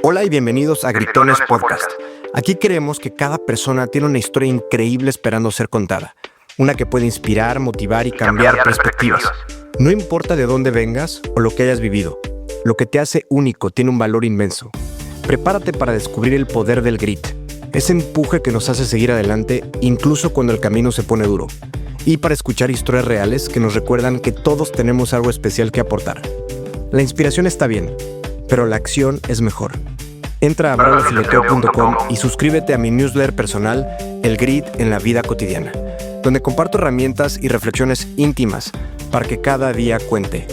Hola y bienvenidos a Gritones Podcast. Aquí creemos que cada persona tiene una historia increíble esperando ser contada. Una que puede inspirar, motivar y cambiar perspectivas. No importa de dónde vengas o lo que hayas vivido. Lo que te hace único tiene un valor inmenso. Prepárate para descubrir el poder del grit. Ese empuje que nos hace seguir adelante incluso cuando el camino se pone duro. Y para escuchar historias reales que nos recuerdan que todos tenemos algo especial que aportar. La inspiración está bien, pero la acción es mejor. Entra a brauliofileteo.com y suscríbete a mi newsletter personal, El Grit en la Vida Cotidiana, donde comparto herramientas y reflexiones íntimas para que cada día cuente.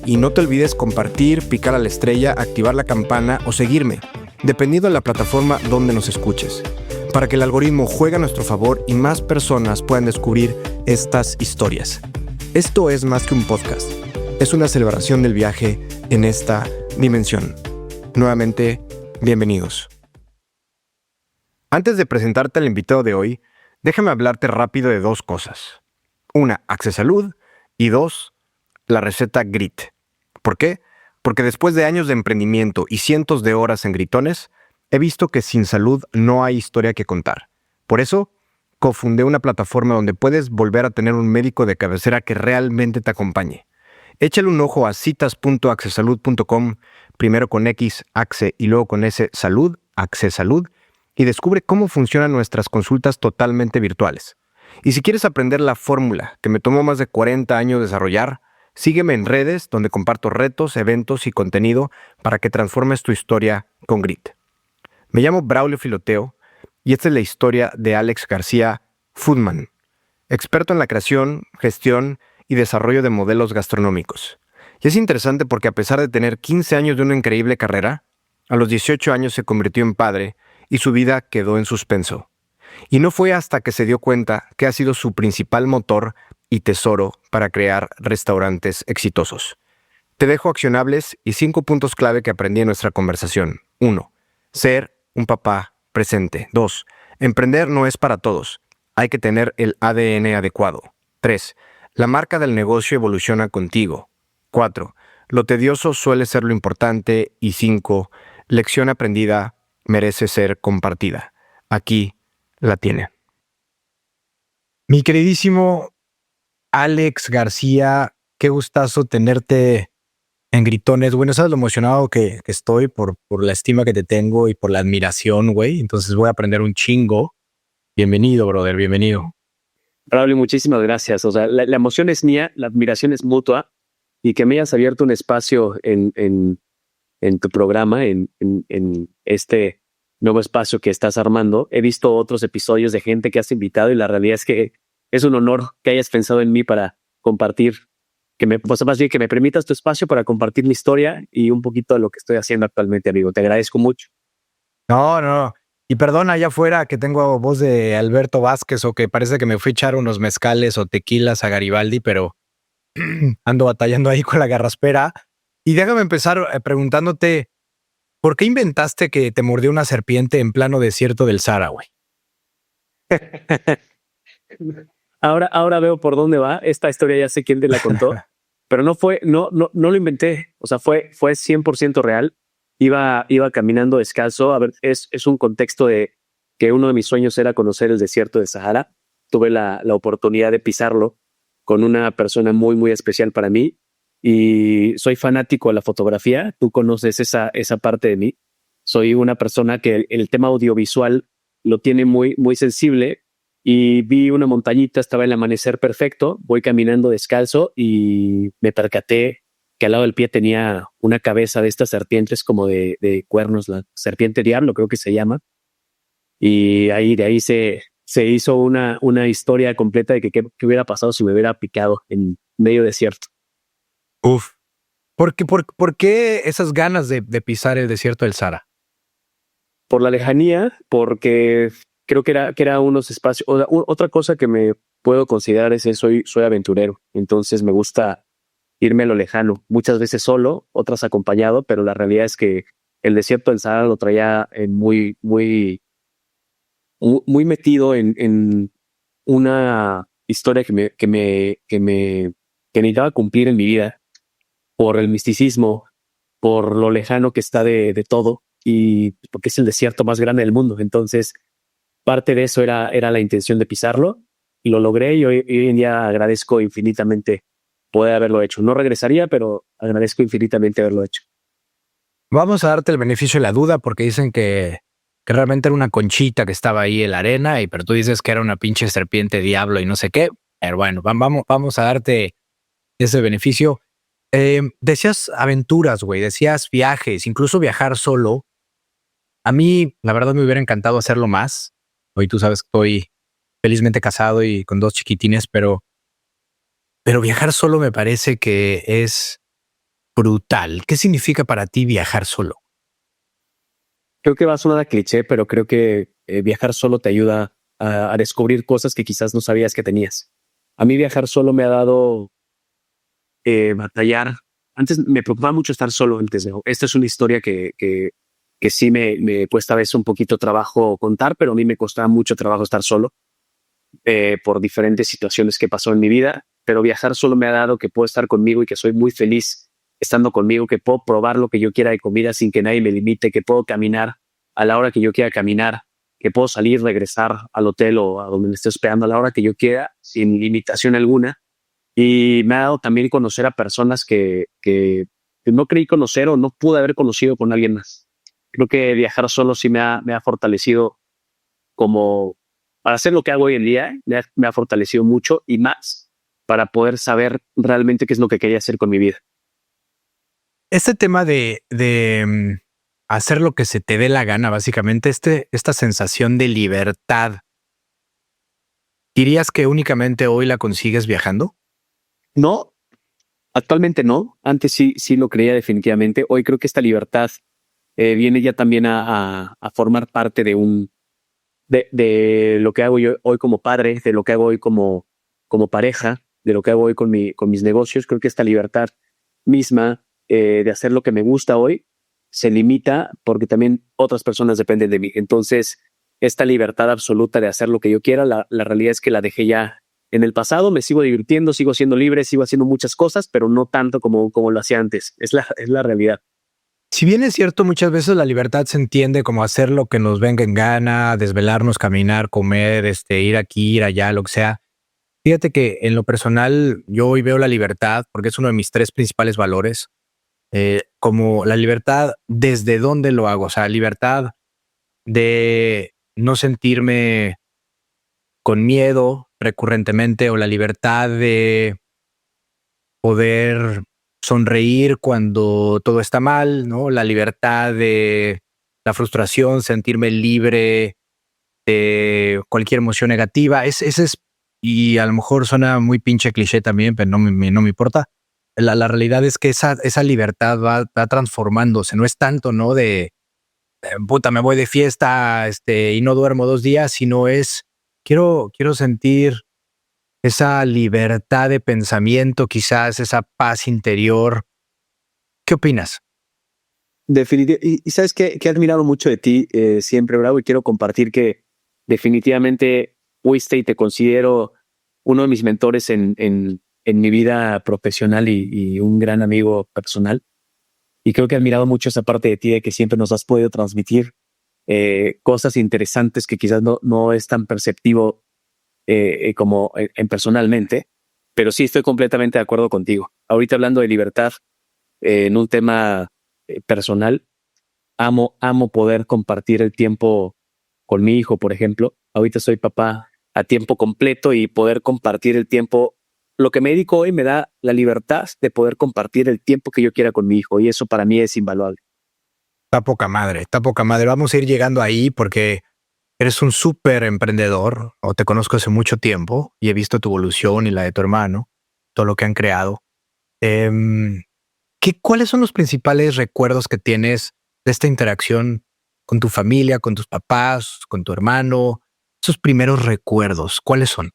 Y no te olvides compartir, picar a la estrella, activar la campana o seguirme, dependiendo de la plataforma donde nos escuches, para que el algoritmo juegue a nuestro favor y más personas puedan descubrir estas historias. Esto es más que un podcast, es una celebración del viaje en esta dimensión. Nuevamente, bienvenidos. Antes de presentarte al invitado de hoy, déjame hablarte rápido de dos cosas. Una, Accesalud, y dos, la receta Grit. ¿Por qué? Porque después de años de emprendimiento y cientos de horas en gritones, he visto que sin salud no hay historia que contar. Por eso, cofundé una plataforma donde puedes volver a tener un médico de cabecera que realmente te acompañe. Échale un ojo a citas.accesalud.com, primero con X, Axe, y luego con S, Salud, Accesalud, y descubre cómo funcionan nuestras consultas totalmente virtuales. Y si quieres aprender la fórmula que me tomó más de 40 años desarrollar, sígueme en redes donde comparto retos, eventos y contenido para que transformes tu historia con grit. Me llamo Braulio Fileteo y esta es la historia de Alex García Foodman, experto en la creación, gestión y desarrollo de modelos gastronómicos. Y es interesante porque a pesar de tener 15 años de una increíble carrera, a los 18 años se convirtió en padre y su vida quedó en suspenso. Y no fue hasta que se dio cuenta que ha sido su principal motor y tesoro para crear restaurantes exitosos. Te dejo accionables y 5 puntos clave que aprendí en nuestra conversación. 1. Ser un papá presente. 2. Emprender no es para todos. Hay que tener el ADN adecuado. 3. La marca del negocio evoluciona contigo. 4. Lo tedioso suele ser lo importante. Y 5. Lección aprendida merece ser compartida. Aquí la tiene. Mi queridísimo Alex García, qué gustazo tenerte en Gritones. Bueno, sabes lo emocionado que estoy por la estima que te tengo y por la admiración, güey. Entonces voy a aprender un chingo. Bienvenido, brother, bienvenido. Braulio, muchísimas gracias. O sea, la emoción es mía, la admiración es mutua, y que me hayas abierto un espacio en tu programa, en este nuevo espacio que estás armando. He visto otros episodios de gente que has invitado y la realidad es que es un honor que hayas pensado en mí para compartir, más bien que me permitas tu espacio para compartir mi historia y un poquito de lo que estoy haciendo actualmente, amigo. Te agradezco mucho. No. Y perdona allá afuera que tengo voz de Alberto Vázquez o que parece que me fui a echar unos mezcales o tequilas a Garibaldi, pero ando batallando ahí con la garraspera. Y déjame empezar preguntándote, ¿por qué inventaste que te mordió una serpiente en plano desierto del Sahara, güey? Ahora veo por dónde va. Esta historia ya sé quién te la contó, pero no lo inventé. O sea, fue 100% real. Iba caminando descalzo. A ver, es un contexto de que uno de mis sueños era conocer el desierto de Sahara. Tuve la oportunidad de pisarlo con una persona muy, muy especial para mí. Y soy fanático de la fotografía. Tú conoces esa parte de mí. Soy una persona que el tema audiovisual lo tiene muy, muy sensible. Y vi una montañita, estaba el amanecer perfecto. Voy caminando descalzo y me percaté que al lado del pie tenía una cabeza de estas serpientes como de cuernos, la serpiente diablo creo que se llama. Y de ahí se hizo una historia completa de qué hubiera pasado si me hubiera picado en medio desierto. Uf. ¿Por qué esas ganas de pisar el desierto del Sahara? Por la lejanía, porque creo que era unos espacios. Otra cosa que me puedo considerar es que soy aventurero. Entonces me gusta irme a lo lejano, muchas veces solo, otras acompañado, pero la realidad es que el desierto del Sahara lo traía muy, muy, muy metido en una historia que necesitaba cumplir en mi vida por el misticismo, por lo lejano que está de todo y porque es el desierto más grande del mundo. Entonces, parte de eso era la intención de pisarlo y lo logré y hoy en día agradezco infinitamente poder haberlo hecho. No regresaría, pero agradezco infinitamente haberlo hecho. Vamos a darte el beneficio de la duda porque dicen que realmente era una conchita que estaba ahí en la arena, pero tú dices que era una pinche serpiente diablo y no sé qué. Pero bueno, vamos a darte ese beneficio. Decías aventuras, güey, decías viajes, incluso viajar solo. A mí, la verdad, me hubiera encantado hacerlo más. Hoy tú sabes que estoy felizmente casado y con 2 chiquitines, pero viajar solo me parece que es brutal. ¿Qué significa para ti viajar solo? Creo que va a sonar a cliché, pero creo que viajar solo te ayuda a descubrir cosas que quizás no sabías que tenías. A mí viajar solo me ha dado batallar. Antes me preocupaba mucho estar solo antes de. Esta es una historia que sí me cuesta a veces un poquito trabajo contar, pero a mí me costaba mucho trabajo estar solo por diferentes situaciones que pasó en mi vida. Pero viajar solo me ha dado que puedo estar conmigo y que soy muy feliz estando conmigo, que puedo probar lo que yo quiera de comida sin que nadie me limite, que puedo caminar a la hora que yo quiera caminar, que puedo salir, regresar al hotel o a donde me esté hospedando a la hora que yo quiera sin limitación alguna. Y me ha dado también conocer a personas que no creí conocer o no pude haber conocido con alguien más. Creo que viajar solo sí me ha fortalecido como para hacer lo que hago hoy en día, me ha fortalecido mucho y más para poder saber realmente qué es lo que quería hacer con mi vida. Este tema de hacer lo que se te dé la gana, básicamente, esta sensación de libertad, ¿dirías que únicamente hoy la consigues viajando? No, actualmente no. Antes sí lo creía definitivamente. Hoy creo que esta libertad viene ya también a formar parte de lo que hago yo hoy como padre, de lo que hago hoy como pareja, de lo que hago hoy con mis negocios. Creo que esta libertad misma de hacer lo que me gusta hoy se limita porque también otras personas dependen de mí. Entonces, esta libertad absoluta de hacer lo que yo quiera, la realidad es que la dejé ya en el pasado. Me sigo divirtiendo, sigo siendo libre, sigo haciendo muchas cosas, pero no tanto como lo hacía antes. Es la realidad. Si bien es cierto, muchas veces la libertad se entiende como hacer lo que nos venga en gana, desvelarnos, caminar, comer, ir aquí, ir allá, lo que sea. Fíjate que en lo personal yo hoy veo la libertad, porque es uno de mis 3 principales valores, como la libertad desde dónde lo hago, o sea, libertad de no sentirme con miedo recurrentemente o la libertad de poder sonreír cuando todo está mal, ¿no? La libertad de la frustración, sentirme libre de cualquier emoción negativa. Ese es, y a lo mejor suena muy pinche cliché también, pero no me importa. La realidad es que esa libertad va transformándose. No es tanto, ¿no? De puta, me voy de fiesta y no duermo 2 días, sino es quiero sentir esa libertad de pensamiento, quizás esa paz interior. ¿Qué opinas? Definitivamente. Y sabes que he admirado mucho de ti siempre, Bravo, y quiero compartir que definitivamente fuiste y te considero uno de mis mentores en mi vida profesional y un gran amigo personal. Y creo que he admirado mucho esa parte de ti de que siempre nos has podido transmitir cosas interesantes que quizás no es tan perceptivo como en personalmente, pero sí estoy completamente de acuerdo contigo. Ahorita hablando de libertad en un tema personal, amo poder compartir el tiempo con mi hijo, por ejemplo. Ahorita soy papá a tiempo completo y poder compartir el tiempo. Lo que me dedico hoy me da la libertad de poder compartir el tiempo que yo quiera con mi hijo y eso para mí es invaluable. Está poca madre, está poca madre. Vamos a ir llegando ahí porque eres un súper emprendedor, o te conozco hace mucho tiempo y he visto tu evolución y la de tu hermano, todo lo que han creado. Em, ¿Cuáles son los principales recuerdos que tienes de esta interacción con tu familia, con tus papás, con tu hermano? Esos primeros recuerdos, ¿cuáles son?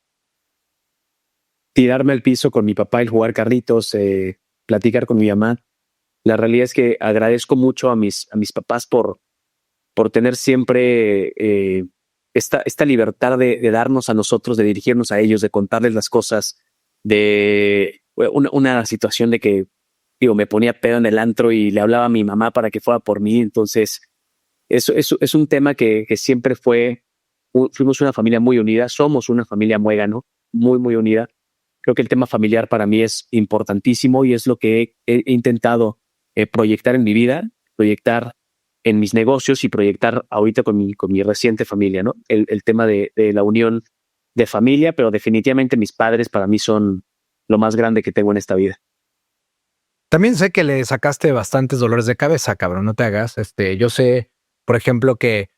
Tirarme al piso con mi papá, el jugar carritos, platicar con mi mamá. La realidad es que agradezco mucho a mis papás por tener siempre esta libertad de darnos a nosotros, de dirigirnos a ellos, de contarles las cosas, de una situación de que digo, me ponía pedo en el antro y le hablaba a mi mamá para que fuera por mí. Entonces, eso es un tema que siempre fuimos una familia muy unida, somos una familia muégano, muy, muy unida. Creo que el tema familiar para mí es importantísimo y es lo que he intentado proyectar en mi vida, proyectar en mis negocios y proyectar ahorita con mi reciente familia, ¿no? El tema de la unión de familia, pero definitivamente mis padres para mí son lo más grande que tengo en esta vida. También sé que le sacaste bastantes dolores de cabeza, cabrón, no te hagas. Yo sé, por ejemplo, que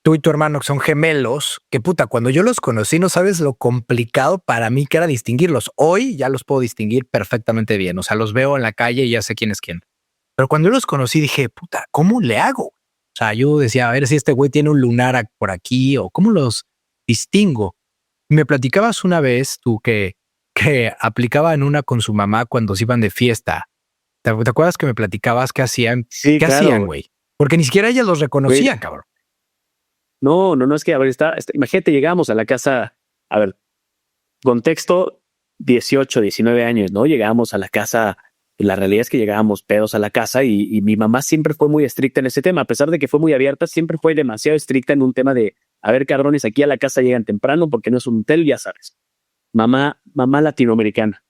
tú y tu hermano son gemelos, que puta, cuando yo los conocí no sabes lo complicado para mí que era distinguirlos. Hoy ya los puedo distinguir perfectamente bien, o sea, los veo en la calle y ya sé quién es quién. Pero cuando yo los conocí dije, puta, ¿cómo le hago? O sea, yo decía, a ver si este güey tiene un lunar por aquí o cómo los distingo. Me platicabas una vez tú que aplicaban una con su mamá cuando se iban de fiesta. ¿Te acuerdas que me platicabas qué hacían? Sí, ¿Qué claro, hacían, güey? Porque ni siquiera ellas los reconocían, güey. cabrón. No, es que, a ver, imagínate, llegamos a la casa, a ver, contexto, 18, 19 años, ¿no? Llegábamos a la casa, la realidad es que llegábamos pedos a la casa y mi mamá siempre fue muy estricta en ese tema, a pesar de que fue muy abierta, siempre fue demasiado estricta en un tema de, a ver, cabrones, aquí a la casa llegan temprano porque no es un hotel, ya sabes. Mamá latinoamericana.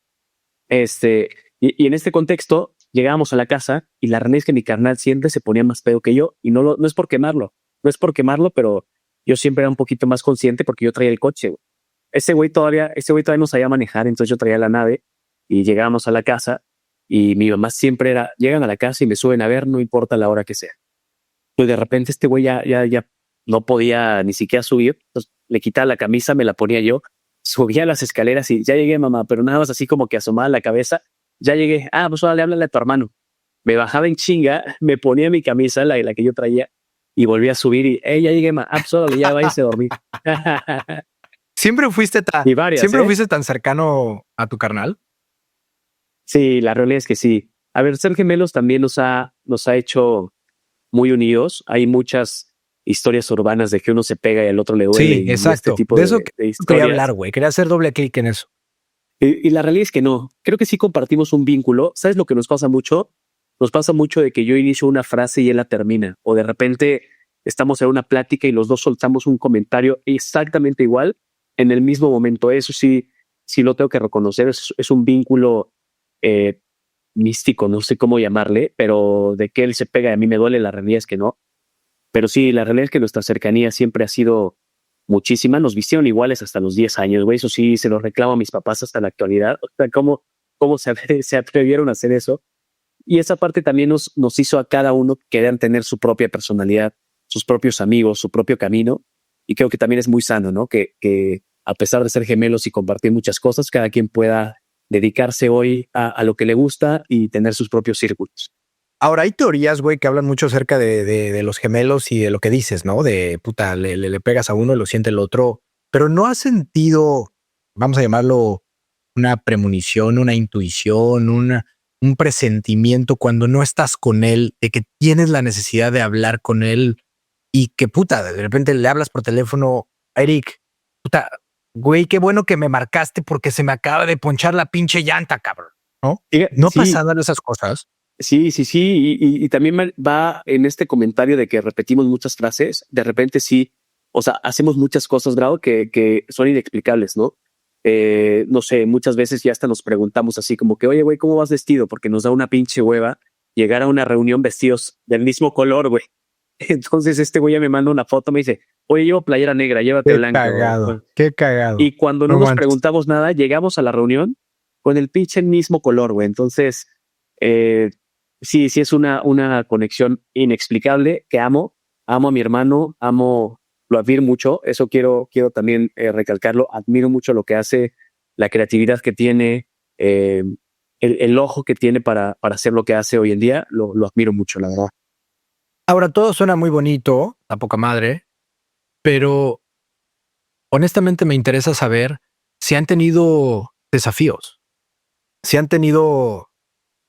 Y en este contexto, llegábamos a la casa y la realidad es que mi carnal siempre se ponía más pedo que yo y no es por quemarlo, pero yo siempre era un poquito más consciente porque yo traía el coche, güey. Ese güey todavía no sabía manejar, entonces yo traía la nave y llegábamos a la casa y mi mamá siempre era, llegan a la casa y me suben a ver, no importa la hora que sea. Pues de repente este güey ya no podía ni siquiera subir, entonces le quitaba la camisa, me la ponía yo, subía las escaleras y ya llegué, mamá, pero nada más así como que asomaba la cabeza, ya llegué, pues ahora le háblale a tu hermano. Me bajaba en chinga, me ponía mi camisa, la que yo traía, y volví a subir y, ya llegué, pues órale, ya váyase a dormir. Siempre fuiste Y varias, tan cercano a tu carnal. Sí, la realidad es que sí. A ver, ser gemelos también nos ha hecho muy unidos. Hay muchas historias urbanas de que uno se pega y al otro le duele. Sí, y exacto. Este tipo de eso de quería historias. hablar, güey. Quería hacer doble clic en eso. Y la realidad es que no. Creo que sí compartimos un vínculo. ¿Sabes lo que nos pasa mucho? Nos pasa mucho de que yo inicio una frase y él la termina. O de repente estamos en una plática y los dos soltamos un comentario exactamente igual en el mismo momento. Eso sí lo tengo que reconocer. Es un vínculo místico, no sé cómo llamarle, pero de que él se pega y a mí me duele, la realidad es que no. Pero sí, la realidad es que nuestra cercanía siempre ha sido muchísima. Nos vistieron iguales hasta los 10 años, güey. Eso sí, se lo reclamo a mis papás hasta la actualidad. O sea, cómo se atrevieron a hacer eso. Y esa parte también nos hizo a cada uno querer tener su propia personalidad, sus propios amigos, su propio camino. Y creo que también es muy sano, ¿no? Que a pesar de ser gemelos y compartir muchas cosas, cada quien pueda dedicarse hoy a lo que le gusta y tener sus propios círculos. Ahora, hay teorías, güey, que hablan mucho acerca de los gemelos y de lo que dices, ¿no? De puta, le pegas a uno y lo siente el otro. Pero no has sentido, vamos a llamarlo, una premonición, una intuición, un presentimiento cuando no estás con él, de que tienes la necesidad de hablar con él y que puta, de repente le hablas por teléfono, Eric, puta, güey, qué bueno que me marcaste porque se me acaba de ponchar la pinche llanta, cabrón, ¿no? ¿No Sí, pasan esas cosas? sí. Y también va en este comentario de que repetimos muchas frases. De repente sí, o sea, hacemos muchas cosas, Grau, que son inexplicables, ¿no? No sé, muchas veces ya hasta nos preguntamos así como que, oye, güey, ¿cómo vas vestido? Porque nos da una pinche hueva llegar a una reunión vestidos del mismo color, güey. Entonces este güey ya me manda una foto, me dice, oye, llevo playera negra, llévate Qué blanca. cagado, qué cagado. Y cuando no No nos manches. preguntamos nada, llegamos a la reunión con el pinche mismo color, güey. Entonces, sí es una conexión inexplicable que amo a mi hermano, lo admiro mucho. Eso quiero también recalcarlo. Admiro mucho lo que hace, la creatividad que tiene, el ojo que tiene para hacer lo que hace hoy en día. Lo admiro mucho, la verdad. Ahora, todo suena muy bonito, a poca madre, pero honestamente me interesa saber si han tenido desafíos, si han tenido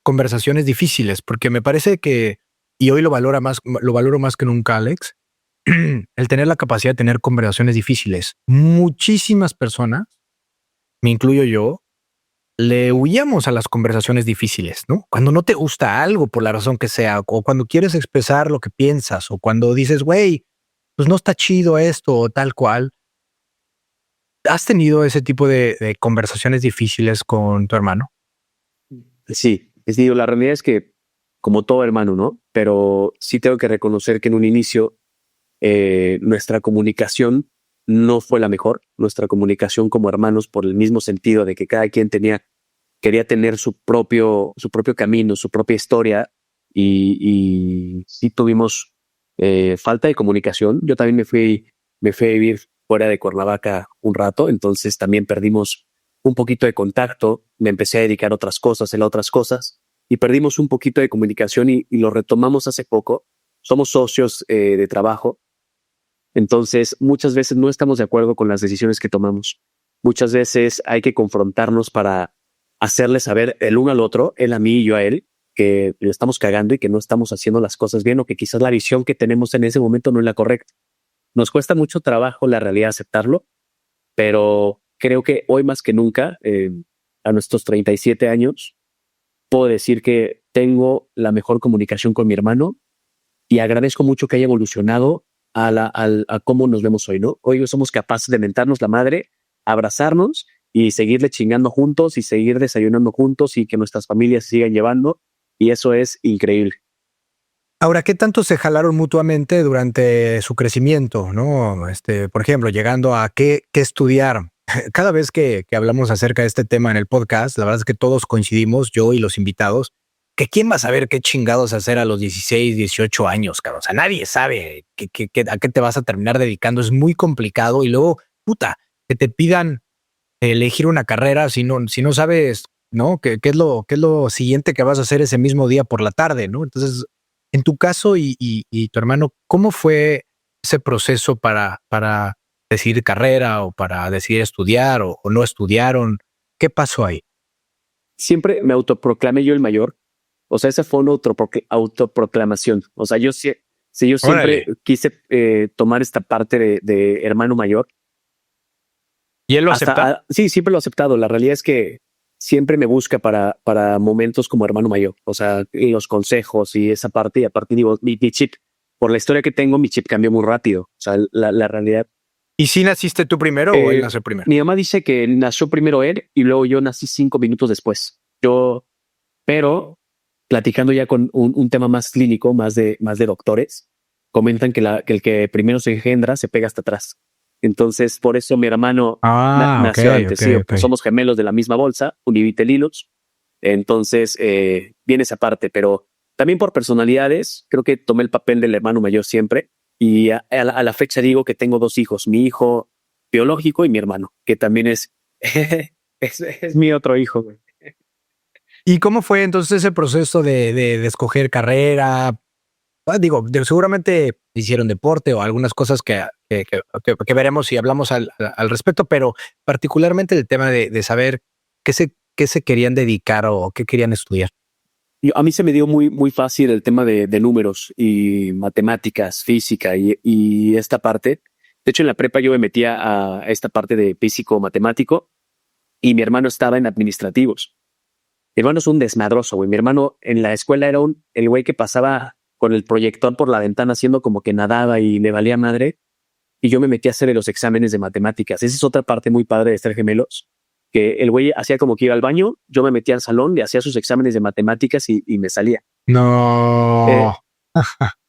conversaciones difíciles, porque me parece que, y hoy lo valoro más que nunca, Alex, el tener la capacidad de tener conversaciones difíciles. Muchísimas personas, me incluyo yo, le huíamos a las conversaciones difíciles, ¿no? Cuando no te gusta algo por la razón que sea, o cuando quieres expresar lo que piensas, o cuando dices, güey, pues no está chido esto o tal cual. ¿Has tenido ese tipo de conversaciones difíciles con tu hermano? Sí, digo, la realidad es que como todo hermano, ¿no? Pero sí tengo que reconocer que en un inicio nuestra comunicación no fue la mejor. Nuestra comunicación como hermanos, por el mismo sentido de que cada quien quería tener su propio camino, su propia historia, y sí tuvimos falta de comunicación. Yo también me fui a vivir fuera de Cuernavaca un rato, entonces también perdimos un poquito de contacto. Me empecé a dedicar a otras cosas, a otras cosas, y perdimos un poquito de comunicación y lo retomamos hace poco. Somos socios de trabajo, entonces muchas veces no estamos de acuerdo con las decisiones que tomamos. Muchas veces hay que confrontarnos para hacerle saber el uno al otro, él a mí y yo a él, que le estamos cagando y que no estamos haciendo las cosas bien, o que quizás la visión que tenemos en ese momento no es la correcta. Nos cuesta mucho trabajo la realidad aceptarlo, pero creo que hoy más que nunca, a nuestros 37 años, puedo decir que tengo la mejor comunicación con mi hermano y agradezco mucho que haya evolucionado a cómo nos vemos hoy, ¿no? Hoy somos capaces de mentarnos la madre, abrazarnos y seguirle chingando juntos y seguir desayunando juntos y que nuestras familias se sigan llevando, y eso es increíble. Ahora, ¿qué tanto se jalaron mutuamente durante su crecimiento, no? Por ejemplo, llegando a qué estudiar. Cada vez que hablamos acerca de este tema en el podcast, la verdad es que todos coincidimos, yo y los invitados, que quién va a saber qué chingados hacer a los 16, 18 años, cabrón. O sea, nadie sabe a qué te vas a terminar dedicando. Es muy complicado. Y luego, puta, que te pidan elegir una carrera si no sabes, ¿no? ¿Qué es lo siguiente que vas a hacer ese mismo día por la tarde, ¿no? Entonces, en tu caso y tu hermano, ¿cómo fue ese proceso para decidir carrera o para decidir estudiar o no estudiaron? ¿Qué pasó ahí? Siempre me autoproclamé yo el mayor. O sea, esa fue una autoproclamación. O sea, yo siempre Órale. quise tomar esta parte de hermano mayor. ¿Y él lo acepta? Sí, siempre lo he aceptado. La realidad es que siempre me busca para momentos como hermano mayor. O sea, y los consejos y esa parte. Y aparte digo, mi chip, por la historia que tengo, mi chip cambió muy rápido. O sea, la realidad. ¿Y si naciste tú primero o él nació primero? Mi mamá dice que nació primero él y luego yo nací 5 minutos después. Pero platicando ya con un tema más clínico, más de doctores, comentan que el que primero se engendra se pega hasta atrás. Entonces, por eso mi hermano Ok, nació antes. Sí, ok. somos gemelos de la misma bolsa, univitelinos. Entonces, viene esa parte, pero también por personalidades, creo que tomé el papel del hermano mayor siempre. Y a la fecha digo que tengo 2 hijos, mi hijo biológico y mi hermano, que también es mi otro hijo, güey. ¿Y cómo fue entonces ese proceso de escoger carrera? Digo, seguramente hicieron deporte o algunas cosas que veremos si hablamos al respecto, pero particularmente el tema de saber qué se querían dedicar o qué querían estudiar. A mí se me dio muy fácil el tema de números y matemáticas, física y esta parte. De hecho, en la prepa yo me metía a esta parte de físico matemático y mi hermano estaba en administrativos. Mi hermano es un desmadroso, güey. Mi hermano en la escuela era el güey que pasaba con el proyector por la ventana haciendo como que nadaba y le valía madre. Y yo me metí a hacer los exámenes de matemáticas. Esa es otra parte muy padre de ser gemelos, que el güey hacía como que iba al baño, yo me metía al salón, le hacía sus exámenes de matemáticas y me salía. No. Eh,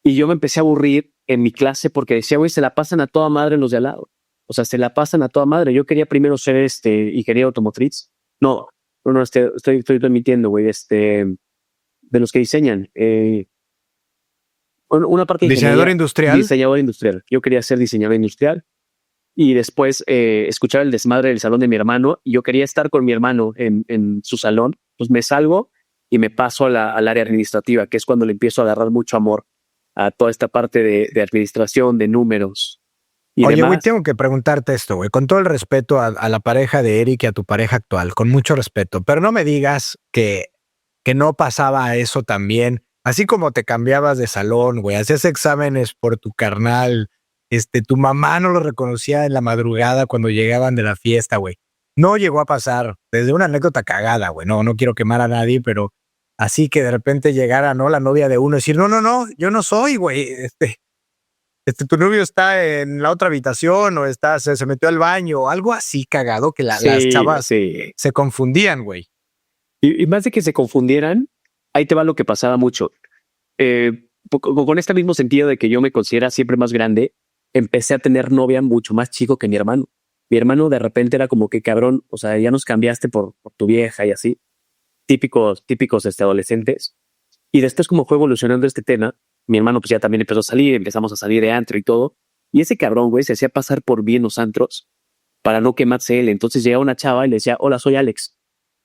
y yo me empecé a aburrir en mi clase porque decía, güey, se la pasan a toda madre los de al lado. O sea, se la pasan a toda madre. Yo quería primero ser ingeniería automotriz. No, estoy mintiendo, güey. De los que diseñan. Una parte de Diseñador ingeniería, industrial. diseñador industrial. Yo quería ser diseñador industrial. Y después escuchaba el desmadre del salón de mi hermano y yo quería estar con mi hermano en su salón. Pues me salgo y me paso al área administrativa, que es cuando le empiezo a agarrar mucho amor a toda esta parte de administración, de números y Oye, güey, demás. tengo que preguntarte esto, güey, con todo el respeto a la pareja de Eric y a tu pareja actual, con mucho respeto, pero no me digas que no pasaba eso también, así como te cambiabas de salón, güey, hacías exámenes por tu carnal, tu mamá no lo reconocía en la madrugada cuando llegaban de la fiesta, güey. no llegó a pasar. Desde una anécdota cagada, güey. No quiero quemar a nadie, pero así que de repente llegara, ¿no? La novia de uno y decir, no, yo no soy, güey. Tu novio está en la otra habitación o se metió al baño o algo así cagado que las chavas se confundían, güey. Y más de que se confundieran, ahí te va lo que pasaba mucho. Con este mismo sentido de que yo me considera siempre más grande, empecé a tener novia mucho más chico que mi hermano. Mi hermano de repente era como que cabrón, o sea, ya nos cambiaste por tu vieja y así. Típicos adolescentes. Y después como fue evolucionando este tema, mi hermano pues ya también empezó a salir, empezamos a salir de antro y todo. Y ese cabrón, güey, se hacía pasar por bien los antros para no quemarse él. Entonces llegaba una chava y le decía, hola, soy Alex.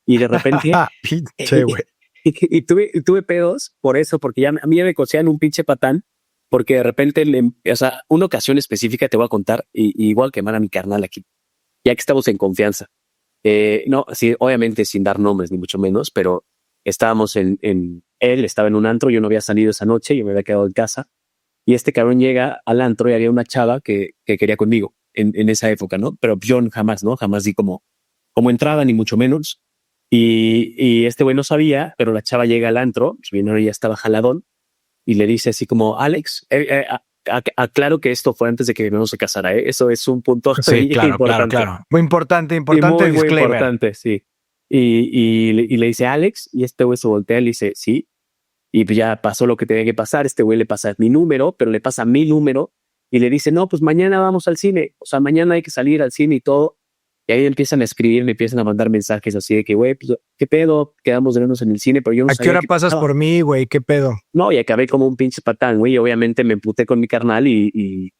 Y de repente... Pinche, güey. Y tuve pedos por eso, porque ya a mí ya me cocían un pinche patán, porque de repente, o sea, una ocasión específica te voy a contar, y igual quemar a mi carnal aquí, ya que estamos en confianza. No, sí, obviamente sin dar nombres ni mucho menos, pero estábamos él estaba en un antro, yo no había salido esa noche, yo me había quedado en casa, y este cabrón llega al antro y había una chava que quería conmigo en esa época, ¿no? Pero yo jamás, ¿no? Jamás di como entrada, ni mucho menos. Y este güey no sabía, pero la chava llega al antro, su novio ya estaba jaladón, y le dice así como, Alex, aclaro que esto fue antes de que no se casara, ¿eh? Eso es un punto Sí, claro, importante. claro. Muy importante Y muy disclaimer. importante, sí. Y le dice Alex, y este güey se voltea y le dice, sí. Y pues ya pasó lo que tenía que pasar. Este güey le pasa mi número, pero le pasa mi número, y le dice, no, pues mañana vamos al cine. O sea, mañana hay que salir al cine y todo. Y ahí empiezan a escribir, me empiezan a mandar mensajes así de que, güey, pues, ¿qué pedo? Quedamos de vernos en el cine, pero yo no ¿A sabía qué hora qué pasas pasaba. por mí, güey? ¿Qué pedo? No, y acabé como un pinche patán, güey. Y obviamente me emputé con mi carnal y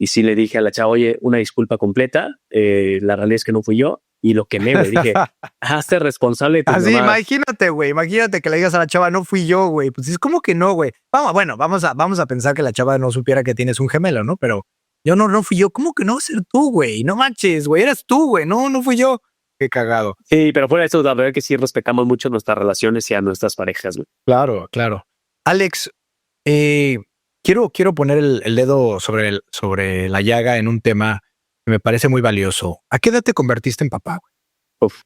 sí le dije a la chava, oye, una disculpa completa. La realidad es que no fui yo. Y lo quemé, güey. Dije, hazte responsable de tus Así, mamadas. imagínate, güey. Imagínate que le digas a la chava, no fui yo, güey. Pues es como que no, güey. Vamos a pensar que la chava no supiera que tienes un gemelo, ¿no? Pero yo no fui yo. ¿Cómo que no va a ser tú, güey? No manches, güey. Eras tú, güey. No fui yo. Qué cagado. Sí, pero fuera de eso, la verdad que sí respetamos mucho nuestras relaciones y a nuestras parejas, güey. Claro. Alex, quiero poner el dedo sobre la llaga en un tema que me parece muy valioso. ¿A qué edad te convertiste en papá, güey? Uf.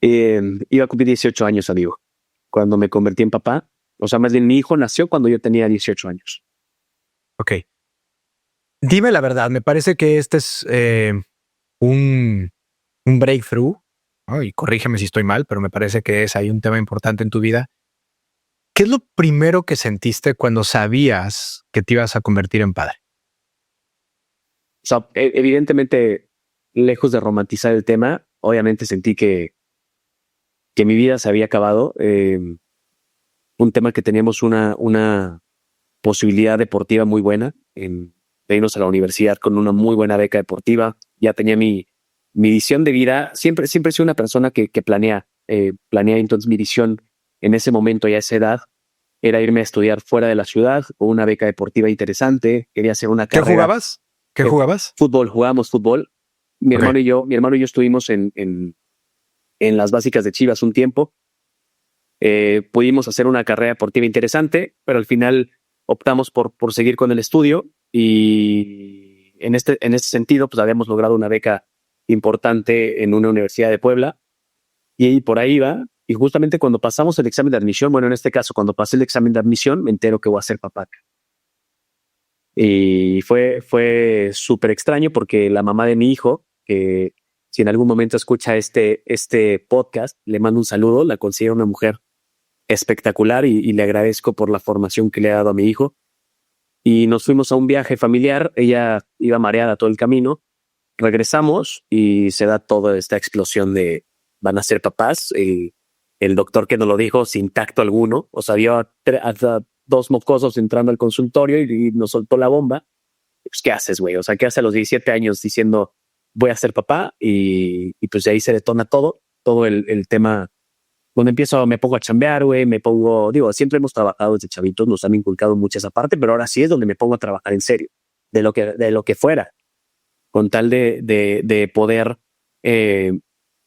Iba a cumplir 18 años, amigo, cuando me convertí en papá. O sea, más bien mi hijo nació cuando yo tenía 18 años. Ok. Dime la verdad, me parece que este es un breakthrough, ¿no? Y corrígeme si estoy mal, pero me parece que es ahí un tema importante en tu vida. ¿Qué es lo primero que sentiste cuando sabías que te ibas a convertir en padre? O sea, evidentemente, lejos de romantizar el tema, obviamente sentí que mi vida se había acabado. Un tema que teníamos una posibilidad deportiva muy buena de irnos a la universidad con una muy buena beca deportiva. Ya tenía mi visión de vida. Siempre he sido una persona que planea. Entonces mi visión en ese momento y a esa edad era irme a estudiar fuera de la ciudad con una beca deportiva interesante. Quería hacer una carrera. ¿Qué jugabas? Fútbol, jugábamos fútbol. Mi Ok. hermano y yo estuvimos en las básicas de Chivas un tiempo. Pudimos hacer una carrera deportiva interesante, pero al final optamos por seguir con el estudio, y en este sentido pues habíamos logrado una beca importante en una universidad de Puebla, y por ahí va. Y justamente cuando pasamos el examen de admisión, bueno, en este caso, cuando pasé el examen de admisión, me entero que voy a ser papá. Y fue súper extraño porque la mamá de mi hijo, que si en algún momento escucha este podcast, le mando un saludo, la considero una mujer espectacular y le agradezco por la formación que le ha dado a mi hijo. Y nos fuimos a un viaje familiar, ella iba mareada todo el camino, regresamos y se da toda esta explosión de van a ser papás. El doctor que nos lo dijo sin tacto alguno, o sea, vio a dos mocosos entrando al consultorio y nos soltó la bomba. Pues, ¿qué haces, güey? O sea, ¿qué hace a los 17 años diciendo voy a ser papá? Y pues de ahí se detona todo el tema. Donde me pongo a chambear, güey, siempre hemos trabajado desde chavitos, nos han inculcado mucho esa parte, pero ahora sí es donde me pongo a trabajar en serio, de lo que fuera, con tal de poder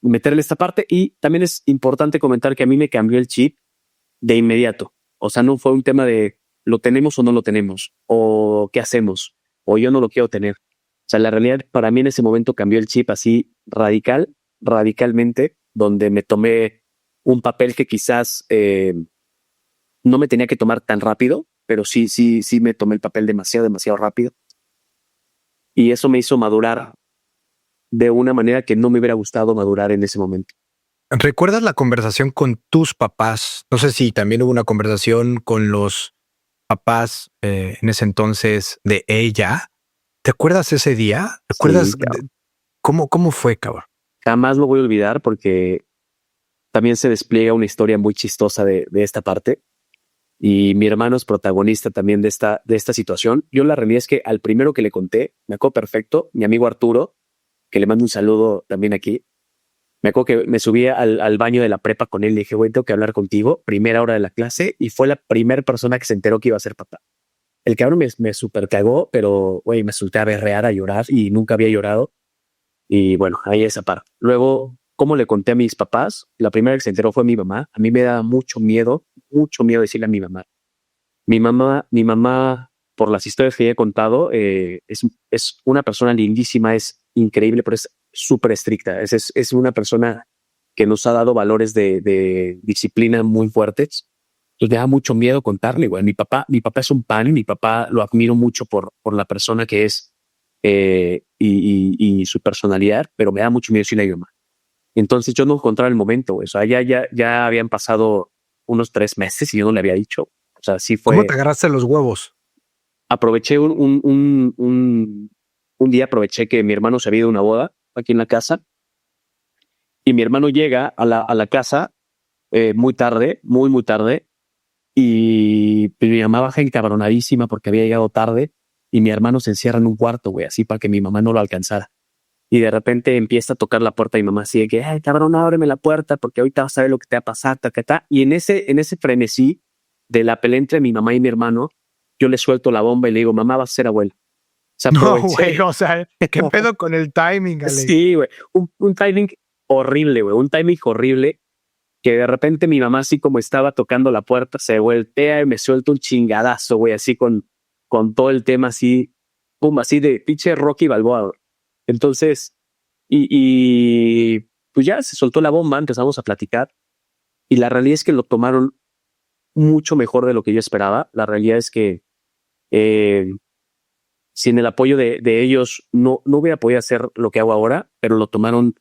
meterle esta parte. Y también es importante comentar que a mí me cambió el chip de inmediato. O sea, no fue un tema de lo tenemos o no lo tenemos, o qué hacemos, o yo no lo quiero tener. O sea, la realidad para mí en ese momento cambió el chip así radicalmente, donde me tomé un papel que quizás no me tenía que tomar tan rápido, pero sí me tomé el papel demasiado rápido. Y eso me hizo madurar de una manera que no me hubiera gustado madurar en ese momento. ¿Recuerdas la conversación con tus papás? No sé si también hubo una conversación con los papás en ese entonces de ella. ¿Te acuerdas ese día? ¿Recuerdas Sí, cabrón. cómo fue, cabrón? Jamás lo voy a olvidar porque también se despliega una historia muy chistosa de esta parte. Y mi hermano es protagonista también de esta situación. Yo la realidad es que al primero que le conté, me acuerdo perfecto, mi amigo Arturo, que le mando un saludo también aquí. Me acuerdo que me subí al baño de la prepa con él y le dije, güey, tengo que hablar contigo, primera hora de la clase, y fue la primera persona que se enteró que iba a ser papá. El cabrón me super cagó, pero, güey, me solté a berrear, a llorar, y nunca había llorado. Y bueno, ahí esa parte. Luego, ¿cómo le conté a mis papás? La primera que se enteró fue mi mamá. A mí me da mucho miedo decirle a mi mamá. Mi mamá, por las historias que he contado, es una persona lindísima, es increíble, pero es súper estricta. Es una persona que nos ha dado valores de disciplina muy fuertes. Entonces me da mucho miedo contarle, güey. Mi papá es un pan, mi papá lo admiro mucho por la persona que es y su personalidad, pero me da mucho miedo decirle a mi mamá. Entonces yo no encontraba el momento, güey. O sea, ya habían pasado unos 3 meses y yo no le había dicho. O sea, sí ¿Cómo te fue. agarraste los huevos? Aproveché un día, aproveché que mi hermano se había ido a una boda aquí en la casa y mi hermano llega a la casa muy tarde, muy tarde, y pues, mi mamá baja encabronadísima porque había llegado tarde y mi hermano se encierra en un cuarto, güey, así para que mi mamá no lo alcanzara. Y de repente empieza a tocar la puerta y mi mamá así de que, ay, cabrón, ábreme la puerta porque ahorita vas a ver lo que te va a pasar, ta, ta, ta. Y en ese frenesí de la pelea entre mi mamá y mi hermano, yo le suelto la bomba y le digo, mamá, vas a ser abuela. Se No, güey, aproveché. o sea, ¿qué pedo con el timing, Alex? Sí, güey, un timing horrible, güey, un timing horrible que de repente mi mamá, así como estaba tocando la puerta, se voltea y me suelta un chingadazo, güey, así con todo el tema así, pum, así de pinche Rocky Balboa. Güey. Entonces, pues ya se soltó la bomba, empezamos a platicar y la realidad es que lo tomaron mucho mejor de lo que yo esperaba. La realidad es que eh, sin el apoyo de ellos no hubiera podido hacer lo que hago ahora, pero lo tomaron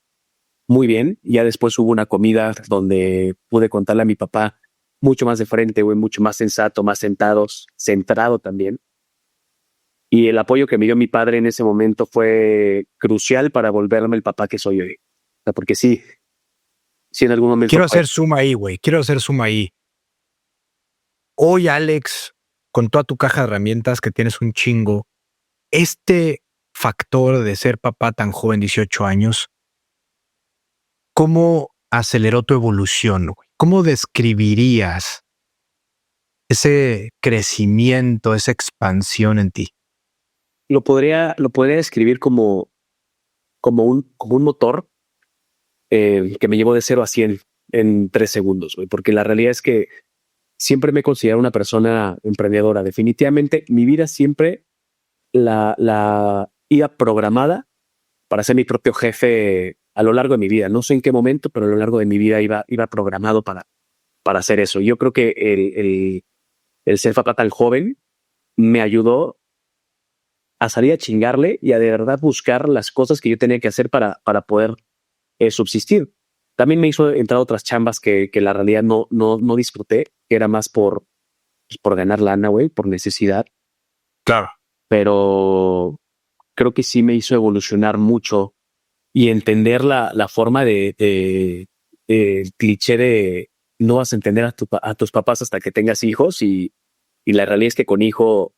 muy bien. Ya después hubo una comida donde pude contarle a mi papá mucho más de frente, güey, mucho más sensato, más centrado también. Y el apoyo que me dio mi padre en ese momento fue crucial para volverme el papá que soy hoy. O sea, porque sí en algún momento Quiero fue. hacer suma ahí, güey. Quiero hacer suma ahí. Hoy, Alex, con toda tu caja de herramientas que tienes un chingo, este factor de ser papá tan joven, 18 años, ¿cómo aceleró tu evolución, güey? ¿Cómo describirías ese crecimiento, esa expansión en ti? Lo podría describir como un motor que me llevó de 0 a 100 en 3 segundos, güey, porque la realidad es que siempre me he considerado una persona emprendedora. Definitivamente mi vida siempre la iba programada para ser mi propio jefe a lo largo de mi vida. No sé en qué momento, pero a lo largo de mi vida iba programado para hacer eso. Yo creo que el ser papá tan joven me ayudó a salir a chingarle y a de verdad buscar las cosas que yo tenía que hacer para poder subsistir. También me hizo entrar a otras chambas que la realidad no disfruté, que era más pues, por ganar lana, güey, por necesidad. Claro. Pero creo que sí me hizo evolucionar mucho y entender la forma de cliché de no vas a entender a tus papás hasta que tengas hijos y la realidad es que con hijo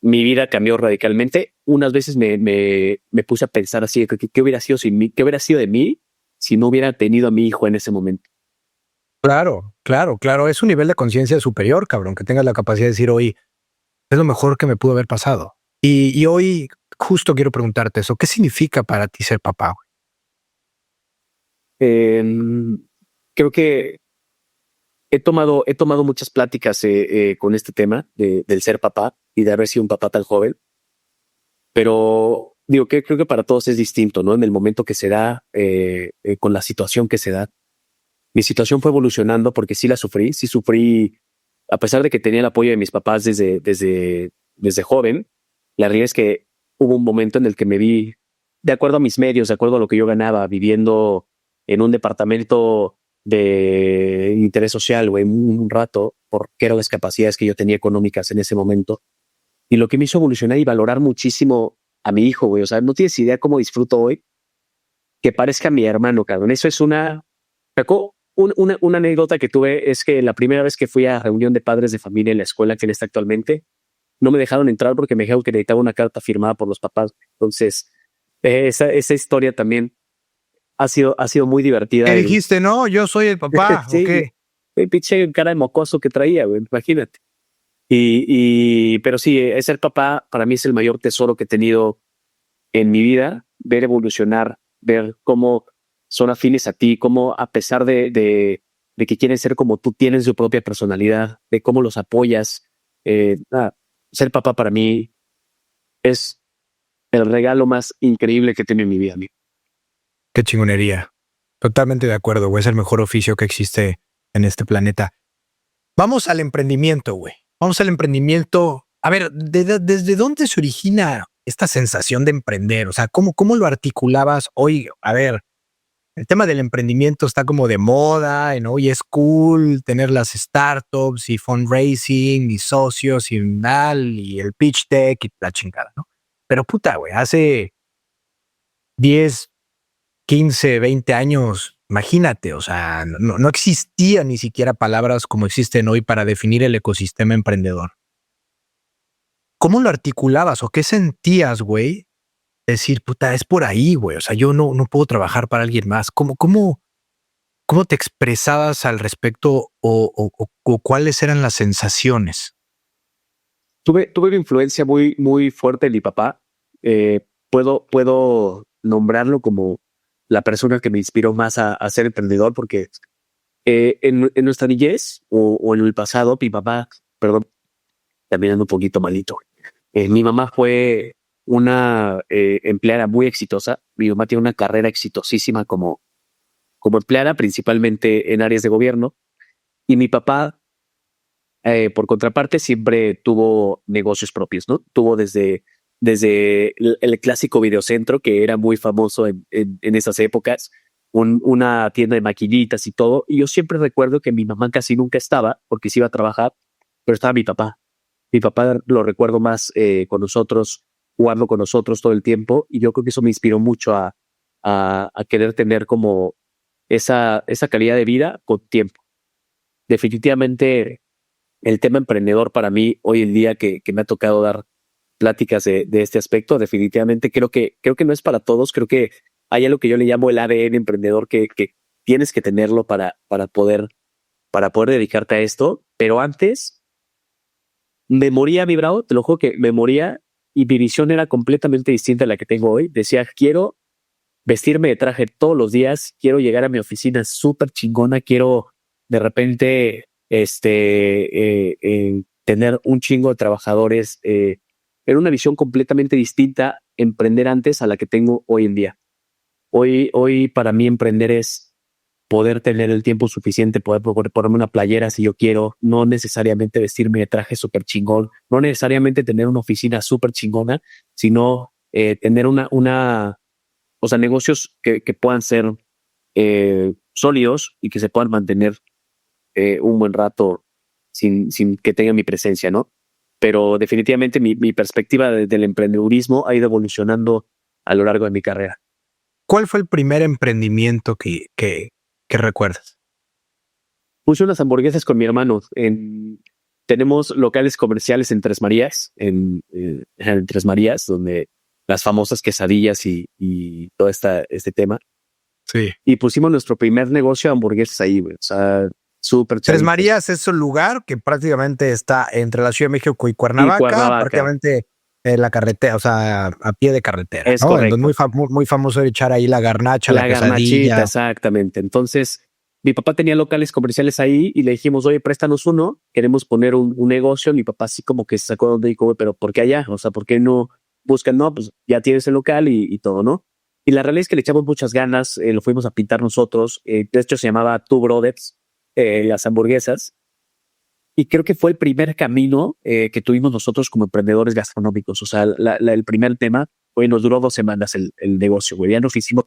mi vida cambió radicalmente. Unas veces me puse a pensar así, ¿qué hubiera sido qué hubiera sido de mí si no hubiera tenido a mi hijo en ese momento? Claro, claro, claro. Es un nivel de conciencia superior, cabrón, que tengas la capacidad de decir hoy, es lo mejor que me pudo haber pasado. Y hoy justo quiero preguntarte eso. ¿Qué significa para ti ser papá, güey? Eh, Creo que he tomado muchas pláticas con este tema del ser papá y de haber sido un papá tan joven. Pero digo que creo que para todos es distinto, ¿no? En el momento que se da, con la situación que se da. Mi situación fue evolucionando porque sí sufrí, a pesar de que tenía el apoyo de mis papás desde joven. La realidad es que hubo un momento en el que me vi, de acuerdo a mis medios, de acuerdo a lo que yo ganaba, viviendo en un departamento de interés social, güey, un rato, porque eran las capacidades que yo tenía económicas en ese momento. Y lo que me hizo evolucionar y valorar muchísimo a mi hijo, güey. O sea, no tienes idea cómo disfruto hoy que parezca mi hermano, cabrón. Eso es una anécdota que tuve es que la primera vez que fui a reunión de padres de familia en la escuela que él está actualmente, no me dejaron entrar porque me dijeron que necesitaba una carta firmada por los papás. Entonces, esa historia también ha sido muy divertida. ¿Qué dijiste? No, yo soy el papá. Sí, Ok. pinche cara de mocoso que traía, güey, imagínate. Pero sí, ser papá para mí es el mayor tesoro que he tenido en mi vida, ver evolucionar, ver cómo son afines a ti, cómo a pesar de que quieren ser como tú, tienen su propia personalidad, de cómo los apoyas. Ser papá para mí es el regalo más increíble que he tenido en mi vida, amigo. Qué chingonería. Totalmente de acuerdo, güey. Es el mejor oficio que existe en este planeta. Vamos al emprendimiento, güey. Vamos al emprendimiento. A ver, ¿desde dónde se origina esta sensación de emprender? O sea, ¿cómo lo articulabas hoy? A ver, el tema del emprendimiento está como de moda, ¿no? Y es cool tener las startups y fundraising y socios y tal, y el pitch deck y la chingada, ¿no? Pero puta, güey, hace 10, 15, 20 años, imagínate, o sea, no existían ni siquiera palabras como existen hoy para definir el ecosistema emprendedor. ¿Cómo lo articulabas o qué sentías, güey? Decir, puta, es por ahí, güey. O sea, yo no puedo trabajar para alguien más. ¿Cómo te expresabas al respecto o cuáles eran las sensaciones? Tuve una influencia muy fuerte de mi papá. Puedo nombrarlo como la persona que me inspiró más a ser emprendedor porque en nuestra niñez o en el pasado, mi papá, perdón, también ando un poquito malito. Mi mamá fue una empleada muy exitosa. Mi mamá tiene una carrera exitosísima como empleada, principalmente en áreas de gobierno. Y mi papá, por contraparte, siempre tuvo negocios propios, ¿no? Tuvo desde el clásico videocentro, que era muy famoso en esas épocas, una tienda de maquinitas y todo. Y yo siempre recuerdo que mi mamá casi nunca estaba porque se iba a trabajar, pero estaba mi papá. Mi papá lo recuerdo más con nosotros, jugando con nosotros todo el tiempo. Y yo creo que eso me inspiró mucho a querer tener como esa calidad de vida con tiempo. Definitivamente el tema emprendedor para mí hoy en día que me ha tocado dar pláticas de este aspecto, definitivamente creo que no es para todos. Creo que hay algo que yo le llamo el ADN emprendedor que tienes que tenerlo para poder dedicarte a esto. Pero antes me moría, mi bravo, te lo juro que me moría y mi visión era completamente distinta a la que tengo hoy. Decía, quiero vestirme de traje todos los días, quiero llegar a mi oficina súper chingona, quiero de repente tener un chingo de trabajadores, era una visión completamente distinta, emprender antes a la que tengo hoy en día. Hoy para mí emprender es poder tener el tiempo suficiente, poder ponerme una playera si yo quiero, no necesariamente vestirme de traje súper chingón, no necesariamente tener una oficina súper chingona, sino tener o sea, negocios que puedan ser sólidos y que se puedan mantener un buen rato sin que tenga mi presencia, ¿no? Pero definitivamente mi perspectiva del emprendedurismo ha ido evolucionando a lo largo de mi carrera. ¿Cuál fue el primer emprendimiento que recuerdas? Puse unas hamburguesas con mi hermano. Tenemos locales comerciales en Tres Marías, en Tres Marías, donde las famosas quesadillas y todo este tema. Sí. Y pusimos nuestro primer negocio de hamburguesas ahí, güey. O sea, súper Tres chavito. Marías es un lugar que prácticamente está entre la Ciudad de México y Cuernavaca, prácticamente en la carretera, o sea, a pie de carretera. Es ¿no? correcto. Entonces muy famoso echar ahí la garnacha, la garnachita, quesadilla. exactamente. Entonces, mi papá tenía locales comerciales ahí y le dijimos, oye, préstanos uno, queremos poner un negocio. Mi papá así como que se sacó donde dijo, pero ¿por qué allá? O sea, ¿por qué no buscan, no, pues ya tienes el local y todo, ¿no? Y la realidad es que le echamos muchas ganas, lo fuimos a pintar nosotros, de hecho se llamaba Two Brothers, las hamburguesas, y creo que fue el primer camino que tuvimos nosotros como emprendedores gastronómicos, o sea, el primer tema, güey, nos duró 2 semanas el negocio, güey, ya nos hicimos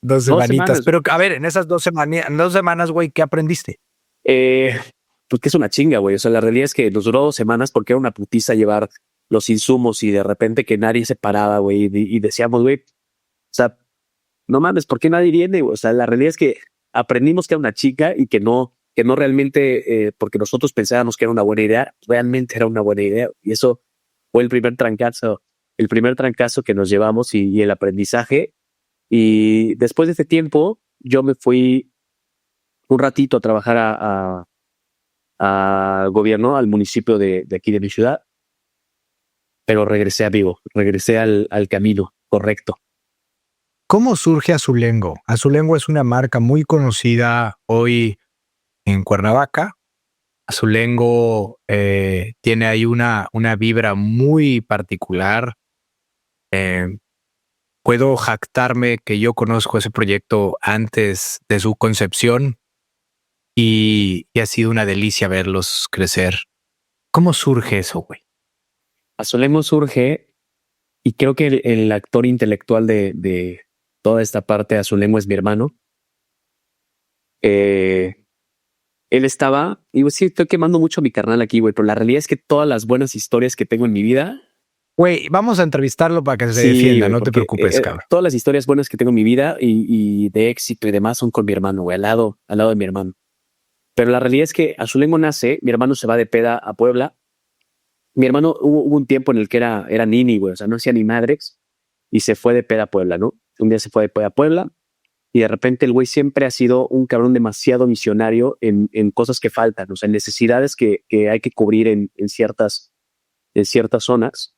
2 semanitas. semanas. Pero a ver, en esas 2 semanas, güey, ¿qué aprendiste? Pues que es una chinga, güey. O sea, la realidad es que nos duró 2 semanas porque era una putiza llevar los insumos y de repente que nadie se paraba, güey. Y decíamos, güey, o sea, no mames, ¿por qué nadie viene? Güey? O sea, la realidad es que aprendimos que era una chica y que no realmente, porque nosotros pensábamos que era una buena idea, realmente era una buena idea. Y eso fue el primer trancazo que nos llevamos y el aprendizaje. Y después de este tiempo, yo me fui un ratito a trabajar al gobierno, al municipio de aquí de mi ciudad, pero regresé a Vivo, regresé al camino correcto. ¿Cómo surge Azulengo? Azulengo es una marca muy conocida hoy en Cuernavaca. Azulengo tiene ahí una vibra muy particular. Puedo jactarme que yo conozco ese proyecto antes de su concepción y ha sido una delicia verlos crecer. ¿Cómo surge eso, güey? Azulengo surge, y creo que el actor intelectual de toda esta parte de Azulengo es mi hermano. Él estaba, y sí, estoy quemando mucho a mi carnal aquí, güey, pero la realidad es que todas las buenas historias que tengo en mi vida. Güey, vamos a entrevistarlo para que se Sí, defienda, güey, no te porque, preocupes, cabrón. todas las historias buenas que tengo en mi vida y de éxito y demás son con mi hermano, güey, al lado de mi hermano. Pero la realidad es que Azulengo nace, mi hermano se va de peda a Puebla. Mi hermano hubo un tiempo en el que era nini, güey, o sea, no hacía ni madres y se fue de peda a Puebla, ¿no? Un día se fue de peda a Puebla y de repente el güey siempre ha sido un cabrón demasiado visionario en cosas que faltan, o sea, en necesidades que hay que cubrir en ciertas zonas.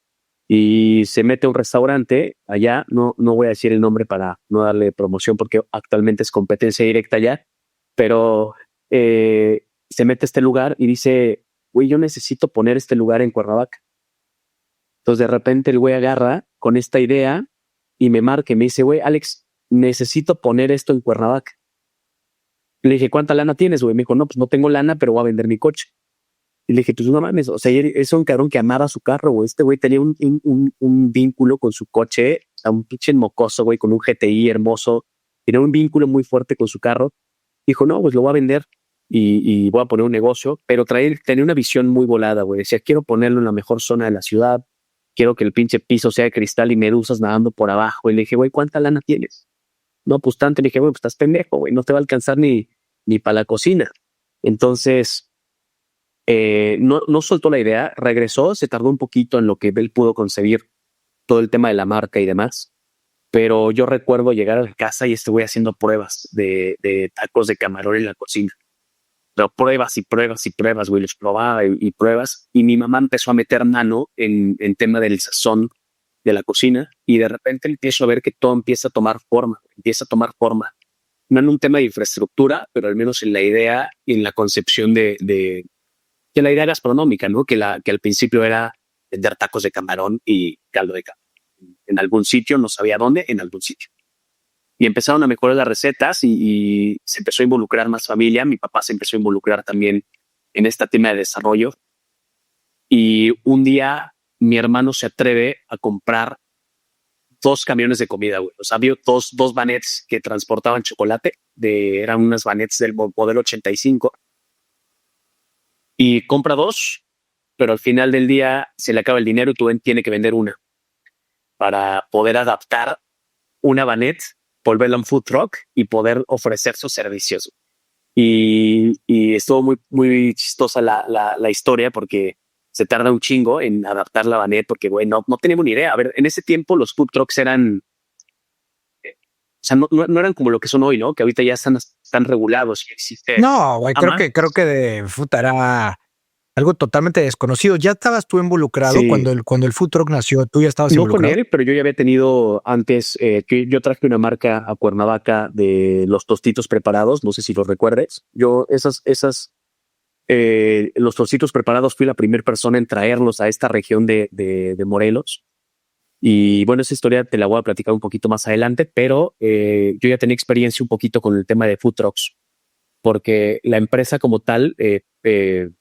Y se mete a un restaurante allá, no voy a decir el nombre para no darle promoción porque actualmente es competencia directa allá, pero se mete a este lugar y dice, güey, yo necesito poner este lugar en Cuernavaca. Entonces de repente el güey agarra con esta idea y me marca y me dice, güey, Alex, necesito poner esto en Cuernavaca. Le dije, ¿cuánta lana tienes, güey? Me dijo, no, pues no tengo lana, pero voy a vender mi coche. Y le dije, pues no mames, o sea, es un cabrón que amaba su carro, güey. Este güey tenía un vínculo con su coche, o sea, un pinche mocoso, güey, con un GTI hermoso. Tenía un vínculo muy fuerte con su carro. Dijo, no, pues lo voy a vender y voy a poner un negocio, pero tenía una visión muy volada, güey. Decía, quiero ponerlo en la mejor zona de la ciudad, quiero que el pinche piso sea de cristal y medusas nadando por abajo. Y le dije, güey, ¿cuánta lana tienes? No, pues tanto. Y le dije, güey, pues estás pendejo, güey, no te va a alcanzar ni para la cocina. Entonces, no soltó la idea, regresó, se tardó un poquito en lo que él pudo concebir todo el tema de la marca y demás. Pero yo recuerdo llegar a la casa y este güey haciendo pruebas de tacos de camarón en la cocina. Pero pruebas y pruebas y pruebas, güey, los probaba y pruebas. Y mi mamá empezó a meter mano en tema del sazón de la cocina y de repente empiezo a ver que todo empieza a tomar forma. No en un tema de infraestructura, pero al menos en la idea y en la concepción de la idea gastronómica, ¿no? Que al principio era vender tacos de camarón y caldo de camarón. En algún sitio, no sabía dónde, en algún sitio. Y empezaron a mejorar las recetas y se empezó a involucrar más familia. Mi papá se empezó a involucrar también en este tema de desarrollo. Y un día mi hermano se atreve a comprar 2 camiones de comida, güey. O sea, había dos vanettes que transportaban chocolate. Eran unas vanettes del modelo 85. Y compra 2, pero al final del día se le acaba el dinero y tú tiene que vender una para poder adaptar una vanette, volverla a un food truck y poder ofrecer sus servicios. Y estuvo muy, muy chistosa la historia porque se tarda un chingo en adaptar la vanette porque, güey, no teníamos ni idea. A ver, en ese tiempo los food trucks eran, o sea, no eran como lo que son hoy, ¿no? Que ahorita ya están regulados y existe. No, güey, creo que de puta era algo totalmente desconocido. ¿Ya estabas tú involucrado Sí. cuando el food truck nació? ¿Tú ya estabas No involucrado? con él, pero yo ya había tenido antes, que yo traje una marca a Cuernavaca de los tostitos preparados, no sé si los recuerdes. Yo esas Los tostitos preparados, fui la primera persona en traerlos a esta región de Morelos. Y bueno, esa historia te la voy a platicar un poquito más adelante, pero yo ya tenía experiencia un poquito con el tema de food trucks, porque la empresa como tal, se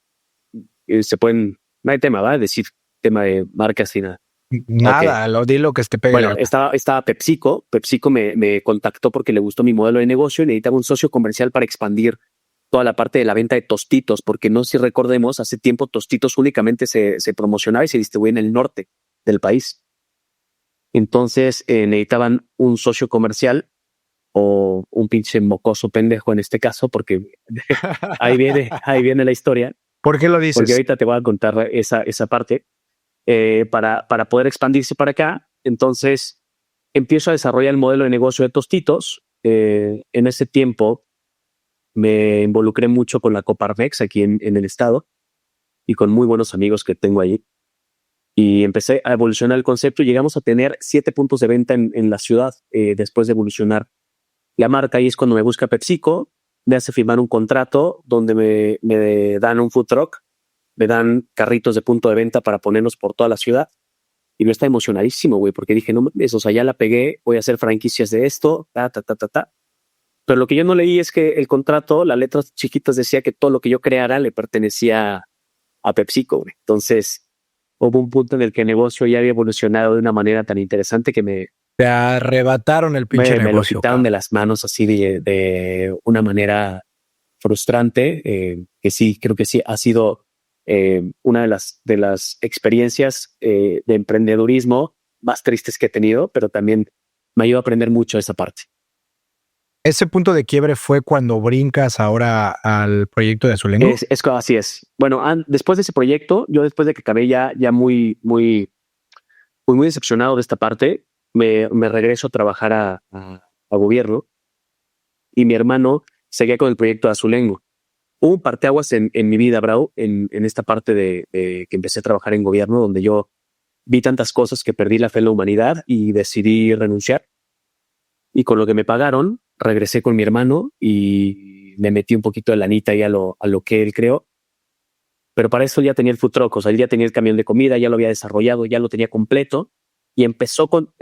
pueden, no hay tema, ¿va? Decir tema de marcas y nada. Nada, di lo que te pegue. Bueno, estaba PepsiCo. PepsiCo me contactó porque le gustó mi modelo de negocio y necesitaba un socio comercial para expandir toda la parte de la venta de tostitos, porque no sé si recordemos, hace tiempo Tostitos únicamente se promocionaba y se distribuía en el norte del país. Entonces necesitaban un socio comercial o un pinche mocoso pendejo en este caso, porque ahí viene la historia. ¿Por qué lo dices? Porque ahorita te voy a contar esa parte. Para poder expandirse para acá. Entonces empiezo a desarrollar el modelo de negocio de Tostitos. En ese tiempo me involucré mucho con la Coparmex aquí en el estado y con muy buenos amigos que tengo allí. Y empecé a evolucionar el concepto. Llegamos a tener 7 puntos de venta en la ciudad después de evolucionar la marca. Y es cuando me busca PepsiCo, me hace firmar un contrato donde me dan un food truck, me dan carritos de punto de venta para ponernos por toda la ciudad. Y yo estaba emocionadísimo, güey, porque dije, no mames, o sea, ya la pegué, voy a hacer franquicias de esto, Pero lo que yo no leí es que el contrato, las letras chiquitas decía que todo lo que yo creara le pertenecía a PepsiCo, güey. Entonces, hubo un punto en el que el negocio ya había evolucionado de una manera tan interesante que te arrebataron el pinche me lo negocio. quitaron de las manos así de una manera frustrante, que sí, creo que sí ha sido una de las experiencias de emprendedurismo más tristes que he tenido, pero también me ayudó a aprender mucho esa parte. ¿Ese punto de quiebre fue cuando brincas ahora al proyecto de Azulengo? Así es. Bueno, después de ese proyecto, yo después de que acabé ya muy decepcionado de esta parte, me regreso a trabajar a gobierno y mi hermano seguía con el proyecto de Azulengo. Hubo un parteaguas en mi vida, Brau, en esta parte de que empecé a trabajar en gobierno, donde yo vi tantas cosas que perdí la fe en la humanidad y decidí renunciar. Y con lo que me pagaron, regresé con mi hermano y me metí un poquito de lanita ahí a lo que él creó. Pero para eso ya tenía el food truck, o sea, él ya tenía el camión de comida, ya lo había desarrollado, ya lo tenía completo. Y empezó con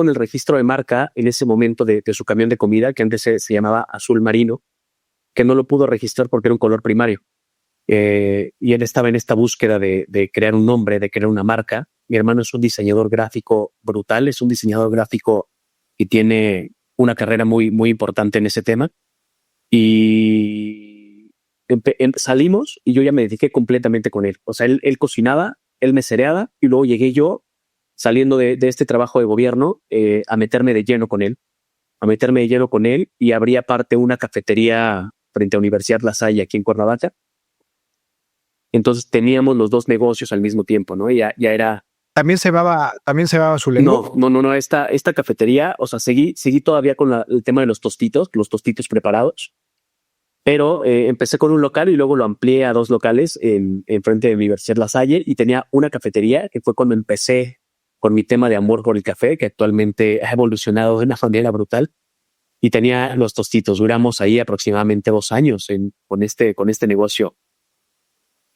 el registro de marca en ese momento de su camión de comida, que antes se llamaba Azul Marino, que no lo pudo registrar porque era un color primario. Y él estaba en esta búsqueda de crear un nombre, de crear una marca. Mi hermano es un diseñador gráfico brutal, es un diseñador gráfico que tiene una carrera muy importante en ese tema. Y salimos y yo ya me dediqué completamente con él. O sea, él cocinaba, él mesereaba y luego llegué yo saliendo de este trabajo de gobierno a meterme de lleno con él. Y abrí aparte una cafetería frente a Universidad La Salle aquí en Cuernavaca. Entonces teníamos los dos negocios al mismo tiempo, ¿no? Ya era... ¿También se llamaba Azulengo? No, esta cafetería, o sea, seguí todavía con el tema de los tostitos preparados, pero empecé con un local y luego lo amplié a 2 locales en frente de Universidad La Salle y tenía una cafetería que fue cuando empecé con mi tema de amor por el café, que actualmente ha evolucionado de una manera brutal. Y tenía los tostitos. Duramos ahí aproximadamente 2 años con este negocio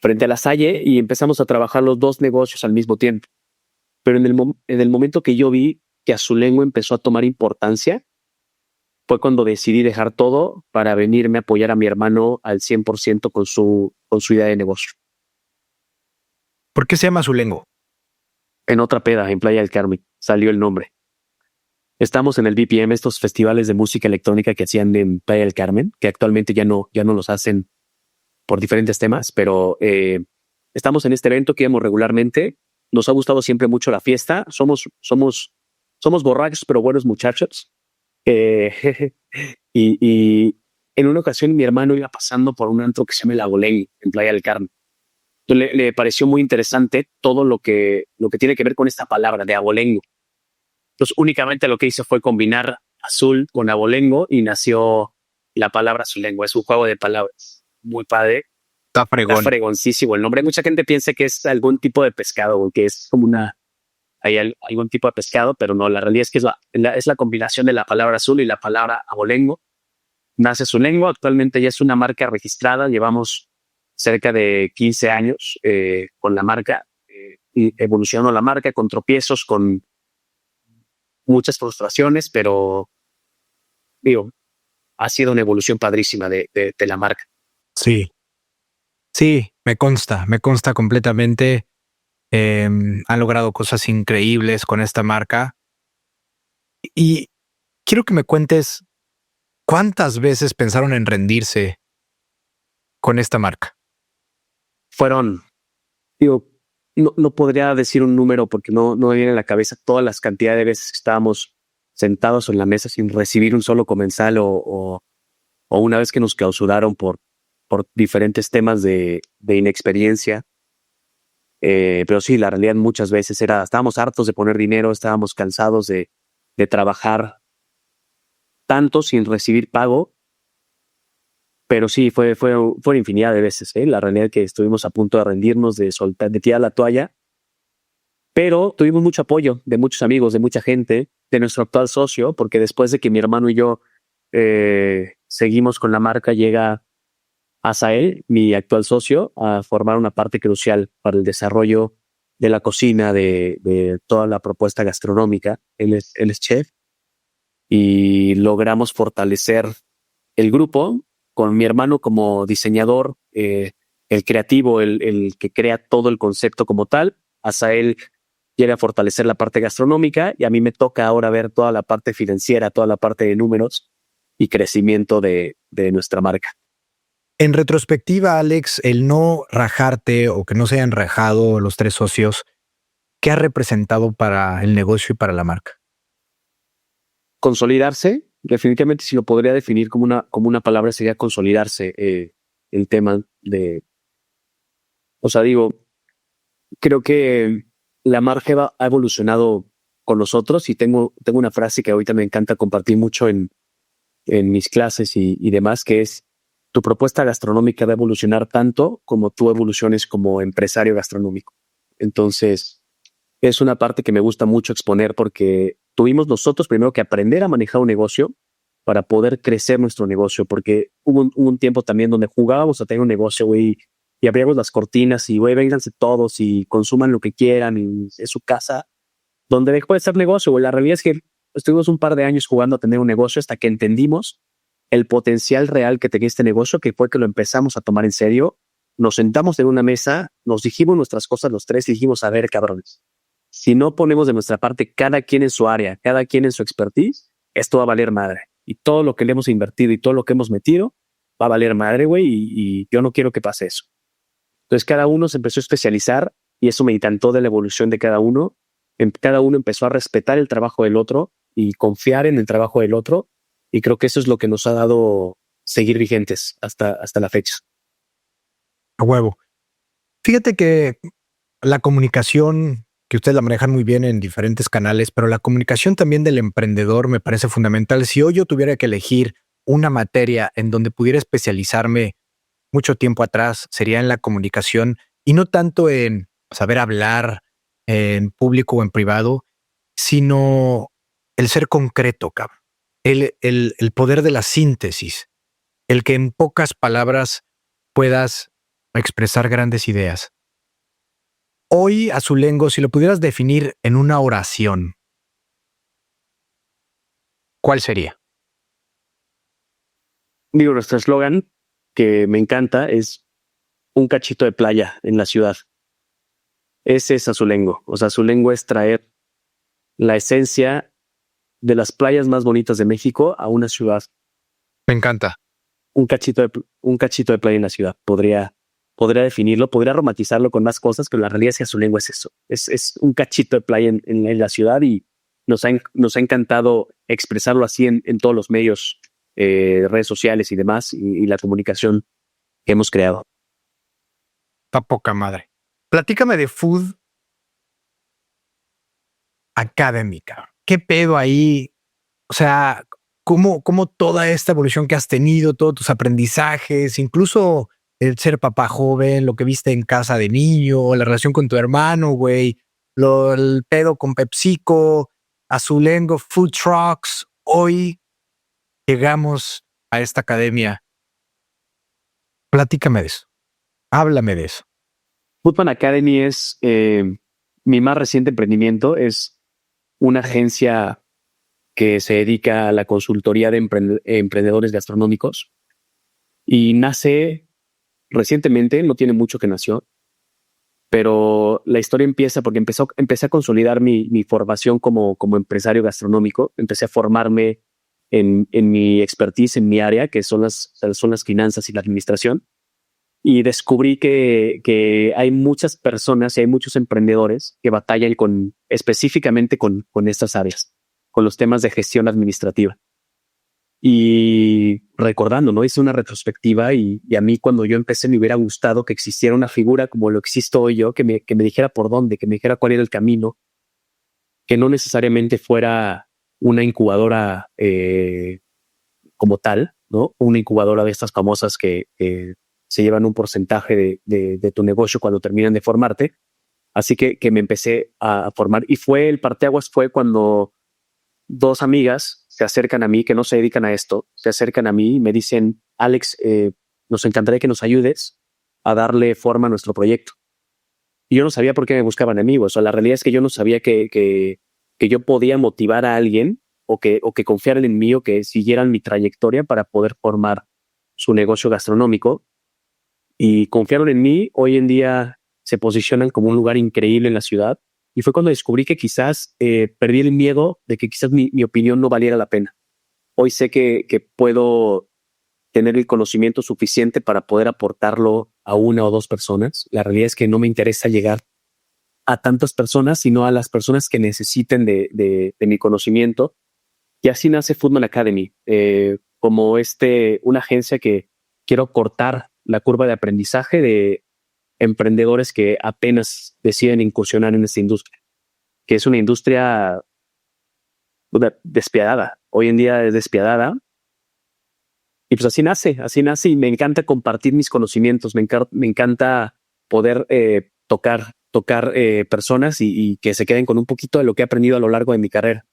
frente a La Salle y empezamos a trabajar los 2 negocios al mismo tiempo. Pero en el momento que yo vi que Azulengo empezó a tomar importancia, fue cuando decidí dejar todo para venirme a apoyar a mi hermano al 100% con su idea de negocio. ¿Por qué se llama Azulengo? En otra peda, en Playa del Carmen, salió el nombre. Estamos en el BPM, estos festivales de música electrónica que hacían en Playa del Carmen, que actualmente ya no los hacen por diferentes temas, pero estamos en este evento que íbamos regularmente. Nos ha gustado siempre mucho la fiesta. Somos borrachos, pero buenos muchachos. Y en una ocasión mi hermano iba pasando por un antro que se llama El Abolengo en Playa del Carmen. Entonces le pareció muy interesante todo lo que tiene que ver con esta palabra de abolengo. Entonces únicamente lo que hizo fue combinar azul con abolengo y nació la palabra Azulengo. Es un juego de palabras muy padre. Está fregón. Está fregoncísimo el nombre. Mucha gente piensa que es algún tipo de pescado o que es como hay algún tipo de pescado, pero no, la realidad es que es la combinación de la palabra azul y la palabra abolengo. Nace Azulengo, actualmente ya es una marca registrada, llevamos cerca de 15 años con la marca, y evolucionando la marca con tropiezos, con muchas frustraciones, pero digo, ha sido una evolución padrísima de la marca. Sí, sí, me consta completamente. Han logrado cosas increíbles con esta marca. Y quiero que me cuentes cuántas veces pensaron en rendirse con esta marca. Fueron, digo, no podría decir un número porque no me viene a la cabeza todas las cantidades de veces que estábamos sentados en la mesa sin recibir un solo comensal o una vez que nos clausuraron por diferentes temas de inexperiencia. Pero sí, la realidad muchas veces estábamos hartos de poner dinero, estábamos cansados de trabajar tanto sin recibir pago. Pero sí, fue una infinidad de veces, ¿eh? La realidad es que estuvimos a punto de rendirnos, de soltar, de tirar la toalla. Pero tuvimos mucho apoyo de muchos amigos, de mucha gente, de nuestro actual socio, porque después de que mi hermano y yo seguimos con la marca, llega Asael, mi actual socio, a formar una parte crucial para el desarrollo de la cocina, de toda la propuesta gastronómica. Él es chef y logramos fortalecer el grupo con mi hermano como diseñador, el creativo, el que crea todo el concepto como tal. Asael llega a fortalecer la parte gastronómica y a mí me toca ahora ver toda la parte financiera, toda la parte de números y crecimiento de nuestra marca. En retrospectiva, Alex, el no rajarte o que no se hayan rajado los tres socios, ¿qué ha representado para el negocio y para la marca? Consolidarse, definitivamente si lo podría definir como una palabra sería consolidarse, el tema de, o sea, digo, creo que la marca ha evolucionado con nosotros y tengo una frase que ahorita me encanta compartir mucho en mis clases y demás, que es: tu propuesta gastronómica va a evolucionar tanto como tú evoluciones como empresario gastronómico. Entonces, es una parte que me gusta mucho exponer porque tuvimos nosotros primero que aprender a manejar un negocio para poder crecer nuestro negocio, porque hubo un tiempo también donde jugábamos a tener un negocio, güey, y abríamos las cortinas y, güey, vénganse todos y consuman lo que quieran y es su casa, donde dejó de ser negocio, güey. La realidad es que estuvimos un par de años jugando a tener un negocio hasta que entendimos el potencial real que tenía este negocio, que fue que lo empezamos a tomar en serio. Nos sentamos en una mesa, nos dijimos nuestras cosas los tres y dijimos: a ver, cabrones, si no ponemos de nuestra parte cada quien en su área, cada quien en su expertise, esto va a valer madre. Y todo lo que le hemos invertido y todo lo que hemos metido va a valer madre, güey, y yo no quiero que pase eso. Entonces cada uno se empezó a especializar y eso me encantó de la evolución de cada uno. Cada uno empezó a respetar el trabajo del otro y confiar en el trabajo del otro. Y creo que eso es lo que nos ha dado seguir vigentes hasta la fecha. A huevo. Fíjate que la comunicación, que ustedes la manejan muy bien en diferentes canales, pero la comunicación también del emprendedor me parece fundamental. Si hoy yo tuviera que elegir una materia en donde pudiera especializarme mucho tiempo atrás, sería en la comunicación y no tanto en saber hablar en público o en privado, sino el ser concreto, cabrón. El poder de la síntesis, el que en pocas palabras puedas expresar grandes ideas. Hoy, Azulengo, si lo pudieras definir en una oración, ¿cuál sería? Digo, nuestro eslogan, que me encanta, es un cachito de playa en la ciudad. Ese es Azulengo. O sea, Azulengo es traer la esencia de las playas más bonitas de México a una ciudad. Me encanta. Un cachito de playa en la ciudad. Podría definirlo, podría romantizarlo con más cosas, pero la realidad es que Azulengo es eso. Es un cachito de playa en la ciudad y nos ha encantado expresarlo así en todos los medios, redes sociales y demás, y la comunicación que hemos creado. Está poca madre. Platícame de Food Academy, cabrón. ¿Qué pedo ahí? O sea, ¿cómo toda esta evolución que has tenido, todos tus aprendizajes, incluso el ser papá joven, lo que viste en casa de niño, la relación con tu hermano, güey, el pedo con PepsiCo, Azulengo, Food Trucks. Hoy llegamos a esta academia. Platícame de eso. Háblame de eso. Foodman Academy es mi más reciente emprendimiento. Es una agencia que se dedica a la consultoría de emprendedores gastronómicos y nace recientemente, no tiene mucho que nació, pero la historia empieza porque empecé a consolidar mi formación como empresario gastronómico. Empecé a formarme en mi expertise, en mi área, que son las finanzas y la administración. Y descubrí que hay muchas personas y hay muchos emprendedores que batallan específicamente con estas áreas, con los temas de gestión administrativa. Y recordando, ¿no? Hice una retrospectiva y a mí cuando yo empecé me hubiera gustado que existiera una figura como lo existo hoy yo, que me dijera por dónde, que me dijera cuál era el camino, que no necesariamente fuera una incubadora como tal, ¿no? Una incubadora de estas famosas que se llevan un porcentaje de tu negocio cuando terminan de formarte. Así que me empecé a formar y el parteaguas fue cuando dos amigas se acercan a mí que no se dedican a esto, se acercan a mí y me dicen, Alex, nos encantaría que nos ayudes a darle forma a nuestro proyecto. Y yo no sabía por qué me buscaban amigos. O la realidad es que yo no sabía que yo podía motivar a alguien o que confiaran en mí o que siguieran mi trayectoria para poder formar su negocio gastronómico. Y confiaron en mí. Hoy en día se posicionan como un lugar increíble en la ciudad. Y fue cuando descubrí que quizás perdí el miedo de que quizás mi opinión no valiera la pena. Hoy sé que puedo tener el conocimiento suficiente para poder aportarlo a una o dos personas. La realidad es que no me interesa llegar a tantas personas, sino a las personas que necesiten de mi conocimiento. Y así nace Foodman Academy, como una agencia que quiero cortar la curva de aprendizaje de emprendedores que apenas deciden incursionar en esta industria, que es una industria despiadada. Hoy en día es despiadada. Y pues así nace y me encanta compartir mis conocimientos, me encanta poder tocar personas y que se queden con un poquito de lo que he aprendido a lo largo de mi carrera.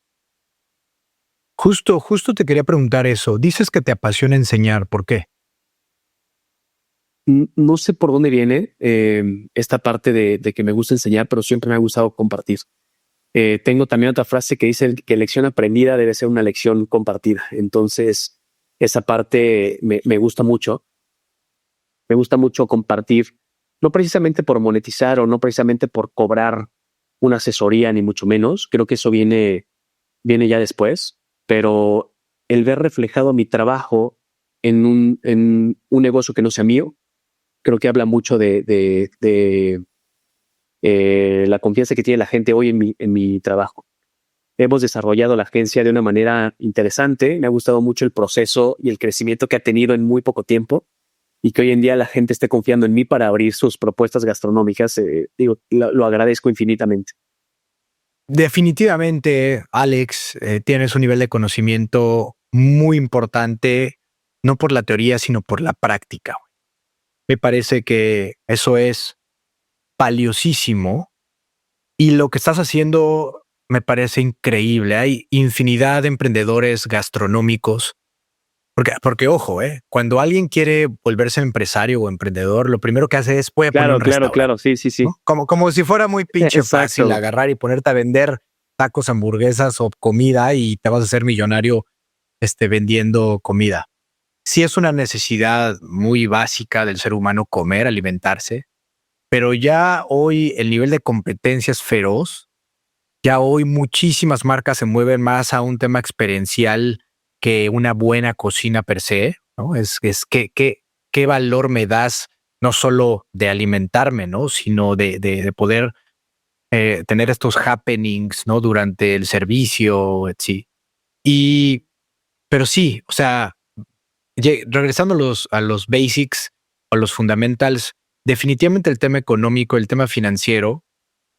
Justo te quería preguntar eso. Dices que te apasiona enseñar. ¿Por qué? No sé por dónde viene esta parte de que me gusta enseñar, pero siempre me ha gustado compartir. Tengo también otra frase que dice que lección aprendida debe ser una lección compartida. Entonces, esa parte me gusta mucho. Me gusta mucho compartir, no precisamente por monetizar o no precisamente por cobrar una asesoría, ni mucho menos. Creo que eso viene ya después, pero el ver reflejado mi trabajo en un negocio que no sea mío, creo que habla mucho de la confianza que tiene la gente hoy en mi trabajo. Hemos desarrollado la agencia de una manera interesante. Me ha gustado mucho el proceso y el crecimiento que ha tenido en muy poco tiempo y que hoy en día la gente esté confiando en mí para abrir sus propuestas gastronómicas. Lo agradezco infinitamente. Definitivamente, Alex, tienes un nivel de conocimiento muy importante, no por la teoría, sino por la práctica. Me parece que eso es valiosísimo y lo que estás haciendo me parece increíble. Hay infinidad de emprendedores gastronómicos. Porque ojo, cuando alguien quiere volverse empresario o emprendedor, lo primero que hace es voy a poner un restaurante. Claro, sí. ¿No? Como si fuera muy pinche fácil agarrar y ponerte a vender tacos, hamburguesas o comida y te vas a hacer millonario vendiendo comida. Sí es una necesidad muy básica del ser humano comer, alimentarse, pero ya hoy el nivel de competencia es feroz. Ya hoy muchísimas marcas se mueven más a un tema experiencial que una buena cocina per se, ¿no? Es qué valor me das, no solo de alimentarme, ¿no? Sino de poder tener estos happenings, ¿no? Durante el servicio, etc. Pero sí, o sea, regresando a los basics, a los fundamentals, definitivamente el tema económico, el tema financiero,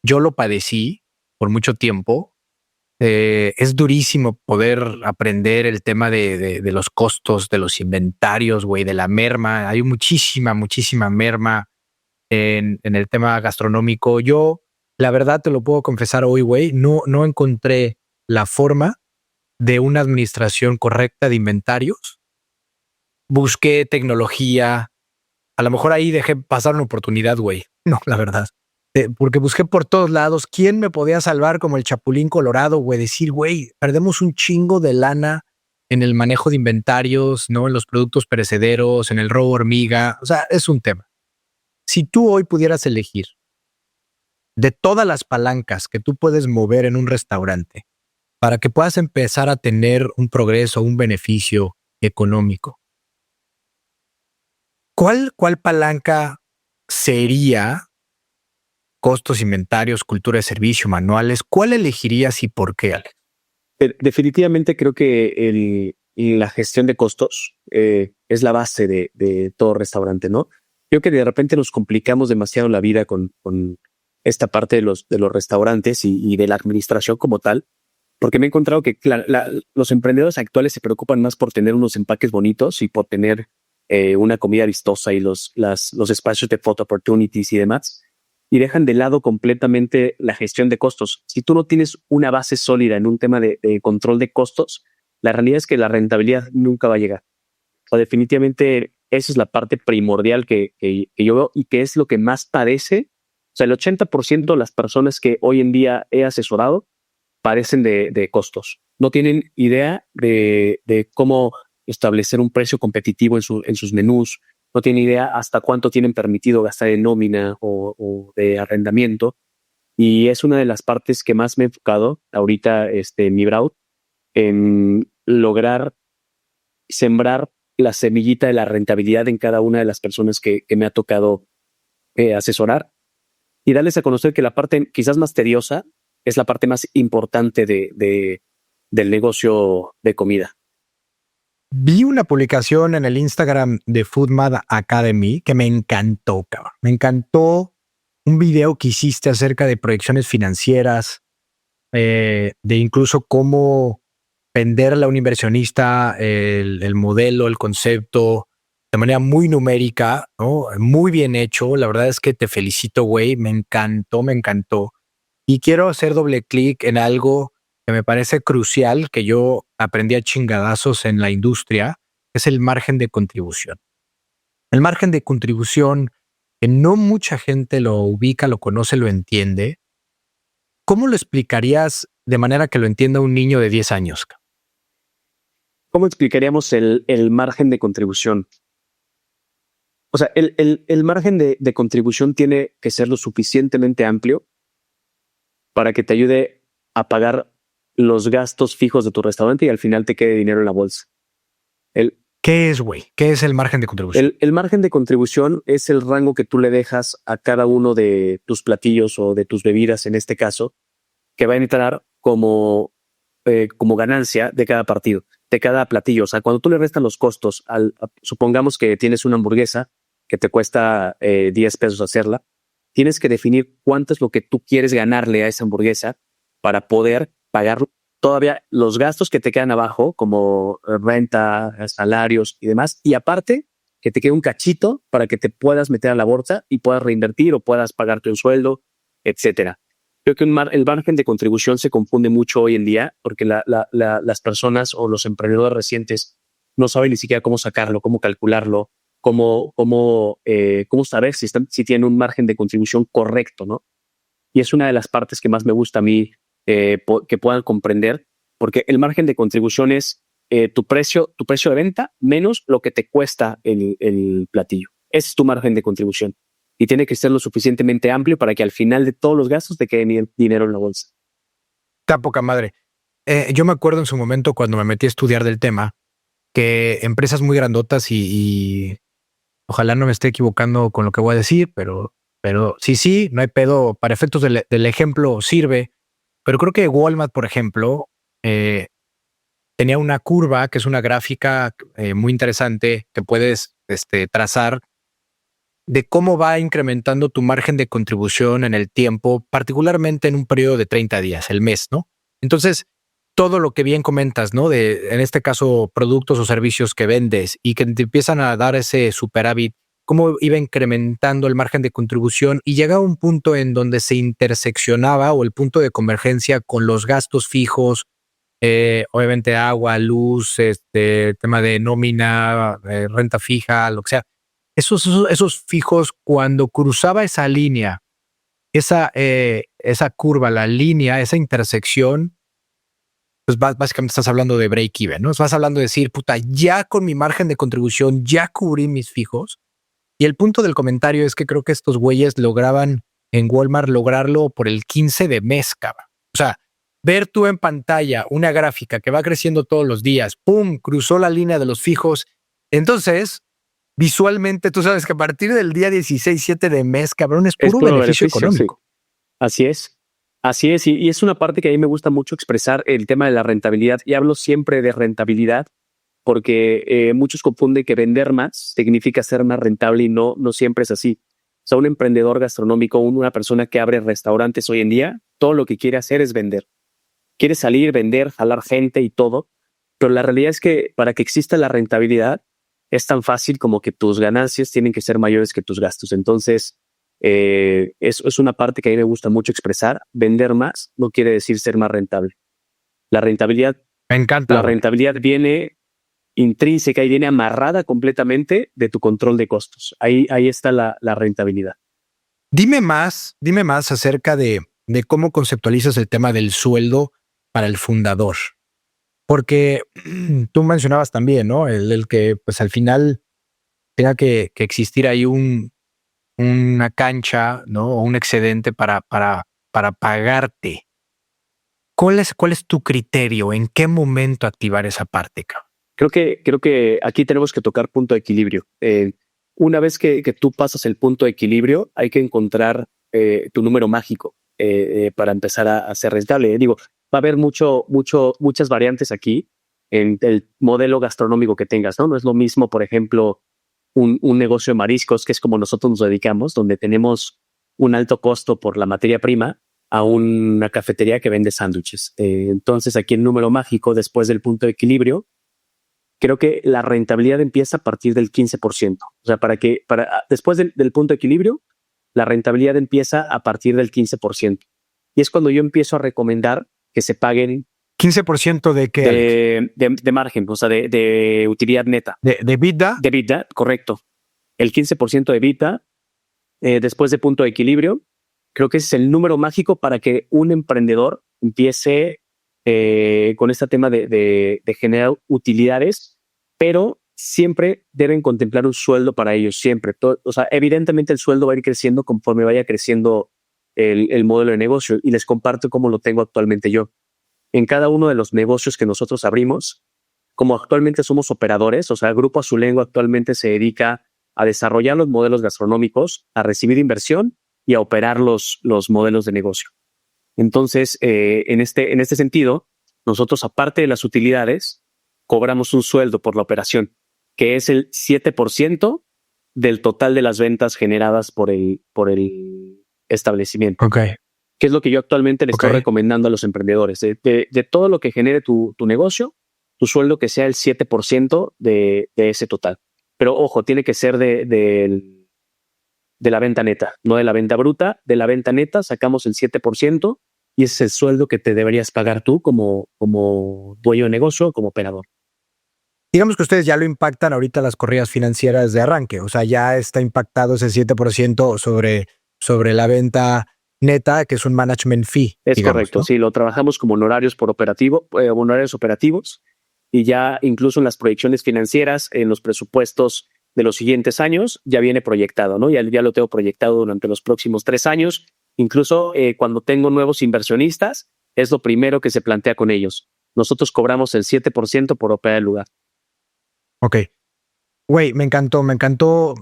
yo lo padecí por mucho tiempo. Es durísimo poder aprender el tema de los costos, de los inventarios, güey, de la merma. Hay muchísima merma en el tema gastronómico. Yo, la verdad, te lo puedo confesar hoy, güey, no encontré la forma de una administración correcta de inventarios. Busqué tecnología, A lo mejor ahí dejé pasar una oportunidad, güey. No, la verdad. Porque busqué por todos lados quién me podía salvar como el Chapulín Colorado, güey. Decir, güey, perdemos un chingo de lana en el manejo de inventarios, ¿no? En los productos perecederos, en el robo hormiga. O sea, es un tema. Si tú hoy pudieras elegir de todas las palancas que tú puedes mover en un restaurante para que puedas empezar a tener un progreso, un beneficio económico, ¿cuál palanca sería? Costos, inventarios, cultura de servicio, manuales. ¿Cuál elegirías y por qué, Alex? Definitivamente creo que la gestión de costos es la base de todo restaurante, ¿no? Creo que de repente nos complicamos demasiado la vida con esta parte de los restaurantes y de la administración como tal, porque me he encontrado que los emprendedores actuales se preocupan más por tener unos empaques bonitos y por tener una comida vistosa y los espacios de photo opportunities y demás, y dejan de lado completamente la gestión de costos. Si tú no tienes una base sólida en un tema de control de costos, la realidad es que la rentabilidad nunca va a llegar. O sea, definitivamente esa es la parte primordial que yo veo y que es lo que más padece. O sea, el 80% de las personas que hoy en día he asesorado padecen de costos. No tienen idea de cómo establecer un precio competitivo en sus menús. No tienen idea hasta cuánto tienen permitido gastar en nómina o de arrendamiento. Y es una de las partes que más me he enfocado ahorita en mi Braut, en lograr sembrar la semillita de la rentabilidad en cada una de las personas que me ha tocado asesorar y darles a conocer que la parte quizás más tediosa es la parte más importante del negocio de comida. Vi una publicación en el Instagram de Foodmad Academy que me encantó, cabrón. Me encantó un video que hiciste acerca de proyecciones financieras, de incluso cómo venderle a un inversionista el modelo, el concepto, de manera muy numérica, ¿no? Muy bien hecho. La verdad es que te felicito, güey. Me encantó, me encantó. Y quiero hacer doble clic en algo que me parece crucial, que yo aprendí a chingadazos en la industria, es el margen de contribución. El margen de contribución, que no mucha gente lo ubica, lo conoce, lo entiende. ¿Cómo lo explicarías de manera que lo entienda un niño de 10 años? ¿Cómo explicaríamos el margen de contribución? O sea, el margen de contribución tiene que ser lo suficientemente amplio para que te ayude a pagar los gastos fijos de tu restaurante y al final te quede dinero en la bolsa. ¿Qué es, güey? ¿Qué es el margen de contribución? El margen de contribución es el rango que tú le dejas a cada uno de tus platillos o de tus bebidas, en este caso, que va a entrar como ganancia de cada partido, de cada platillo. O sea, cuando tú le restas los costos, supongamos que tienes una hamburguesa que te cuesta 10 pesos hacerla, tienes que definir cuánto es lo que tú quieres ganarle a esa hamburguesa para poder pagar todavía los gastos que te quedan abajo, como renta, salarios y demás. Y aparte, que te quede un cachito para que te puedas meter a la bolsa y puedas reinvertir o puedas pagarte un sueldo, etcétera. Creo que el margen de contribución se confunde mucho hoy en día porque las personas o los emprendedores recientes no saben ni siquiera cómo sacarlo, cómo calcularlo, cómo saber si tienen un margen de contribución correcto, ¿no? Y es una de las partes que más me gusta a mí que puedan comprender, porque el margen de contribución es tu precio de venta menos lo que te cuesta el platillo. Ese es tu margen de contribución. Y tiene que ser lo suficientemente amplio para que al final de todos los gastos te quede dinero en la bolsa. Está poca madre. Yo me acuerdo en su momento cuando me metí a estudiar del tema que empresas muy grandotas y ojalá no me esté equivocando con lo que voy a decir, pero sí, no hay pedo. Para efectos del ejemplo sirve. Pero creo que Walmart, por ejemplo, tenía una curva que es una gráfica muy interesante que puedes trazar de cómo va incrementando tu margen de contribución en el tiempo, particularmente en un periodo de 30 días, el mes, ¿no? Entonces, todo lo que bien comentas, ¿no? En este caso, productos o servicios que vendes y que te empiezan a dar ese superávit, cómo iba incrementando el margen de contribución y llegaba un punto en donde se interseccionaba o el punto de convergencia con los gastos fijos, obviamente agua, luz, tema de nómina, renta fija, lo que sea. esos fijos, cuando cruzaba esa línea, esa curva, la línea, esa intersección, pues básicamente estás hablando de break-even, ¿no? Estás hablando de decir, puta, ya con mi margen de contribución, ya cubrí mis fijos. Y el punto del comentario es que creo que estos güeyes lograban en Walmart lograrlo por el 15 de mes, cabrón. O sea, ver tú en pantalla una gráfica que va creciendo todos los días, ¡pum!, cruzó la línea de los fijos. Entonces, visualmente, tú sabes que a partir del día 16, 7 de mes, cabrón, es puro beneficio económico. Sí. Así es. Así es, y es una parte que a mí me gusta mucho expresar, el tema de la rentabilidad, y hablo siempre de rentabilidad porque muchos confunden que vender más significa ser más rentable y no siempre es así. O sea, un emprendedor gastronómico, una persona que abre restaurantes hoy en día, todo lo que quiere hacer es vender. Quiere salir, vender, jalar gente y todo, pero la realidad es que para que exista la rentabilidad es tan fácil como que tus ganancias tienen que ser mayores que tus gastos. Entonces, es una parte que a mí me gusta mucho expresar. Vender más no quiere decir ser más rentable. La rentabilidad, me encanta. La rentabilidad viene intrínseca y viene amarrada completamente de tu control de costos. Ahí está la rentabilidad. Dime más acerca de cómo conceptualizas el tema del sueldo para el fundador. Porque tú mencionabas también, ¿no? El que pues al final tenga que existir ahí una cancha, ¿no? O un excedente para pagarte. ¿Cuál es tu criterio? ¿En qué momento activar esa parte, cabrón? Creo que aquí tenemos que tocar punto de equilibrio. Una vez que tú pasas el punto de equilibrio, hay que encontrar tu número mágico para empezar a ser rentable. Digo, va a haber muchas variantes aquí en el modelo gastronómico que tengas, ¿no? No es lo mismo, por ejemplo, un negocio de mariscos, que es como nosotros nos dedicamos, donde tenemos un alto costo por la materia prima, a una cafetería que vende sándwiches. Entonces, aquí el número mágico, después del punto de equilibrio, creo que la rentabilidad empieza a partir del 15%. O sea, después del punto de equilibrio, la rentabilidad empieza a partir del 15%. Y es cuando yo empiezo a recomendar que se paguen. ¿15% de qué? De margen, o sea, de utilidad neta. ¿De EBITDA? De EBITDA, correcto. El 15% de EBITDA, después de punto de equilibrio, creo que ese es el número mágico para que un emprendedor empiece con este tema de generar utilidades, pero siempre deben contemplar un sueldo para ellos, siempre. O sea, evidentemente el sueldo va a ir creciendo conforme vaya creciendo el modelo de negocio, y les comparto cómo lo tengo actualmente yo. En cada uno de los negocios que nosotros abrimos, como actualmente somos operadores, o sea, el Grupo Azulengo actualmente se dedica a desarrollar los modelos gastronómicos, a recibir inversión y a operar los modelos de negocio. Entonces, en este sentido, nosotros, aparte de las utilidades, cobramos un sueldo por la operación, que es el 7% del total de las ventas generadas por el establecimiento. Okay. Que es lo que yo actualmente le estoy recomendando a los emprendedores. De todo lo que genere tu negocio, tu sueldo que sea el 7% de ese total. Pero ojo, tiene que ser de la venta neta, no de la venta bruta. De la venta neta sacamos el 7% y ese es el sueldo que te deberías pagar tú como dueño de negocio, como operador. Digamos que ustedes ya lo impactan ahorita las corridas financieras de arranque, o sea, ya está impactado ese 7% sobre la venta neta, que es un management fee. Es digamos, correcto, ¿no? sí, lo trabajamos como honorarios por honorarios operativos, y ya incluso en las proyecciones financieras, en los presupuestos de los siguientes años, ya viene proyectado, ¿no? Ya lo tengo proyectado durante los próximos 3 años. Incluso cuando tengo nuevos inversionistas, es lo primero que se plantea con ellos. Nosotros cobramos el 7% por operar el lugar. Ok. Güey, me encantó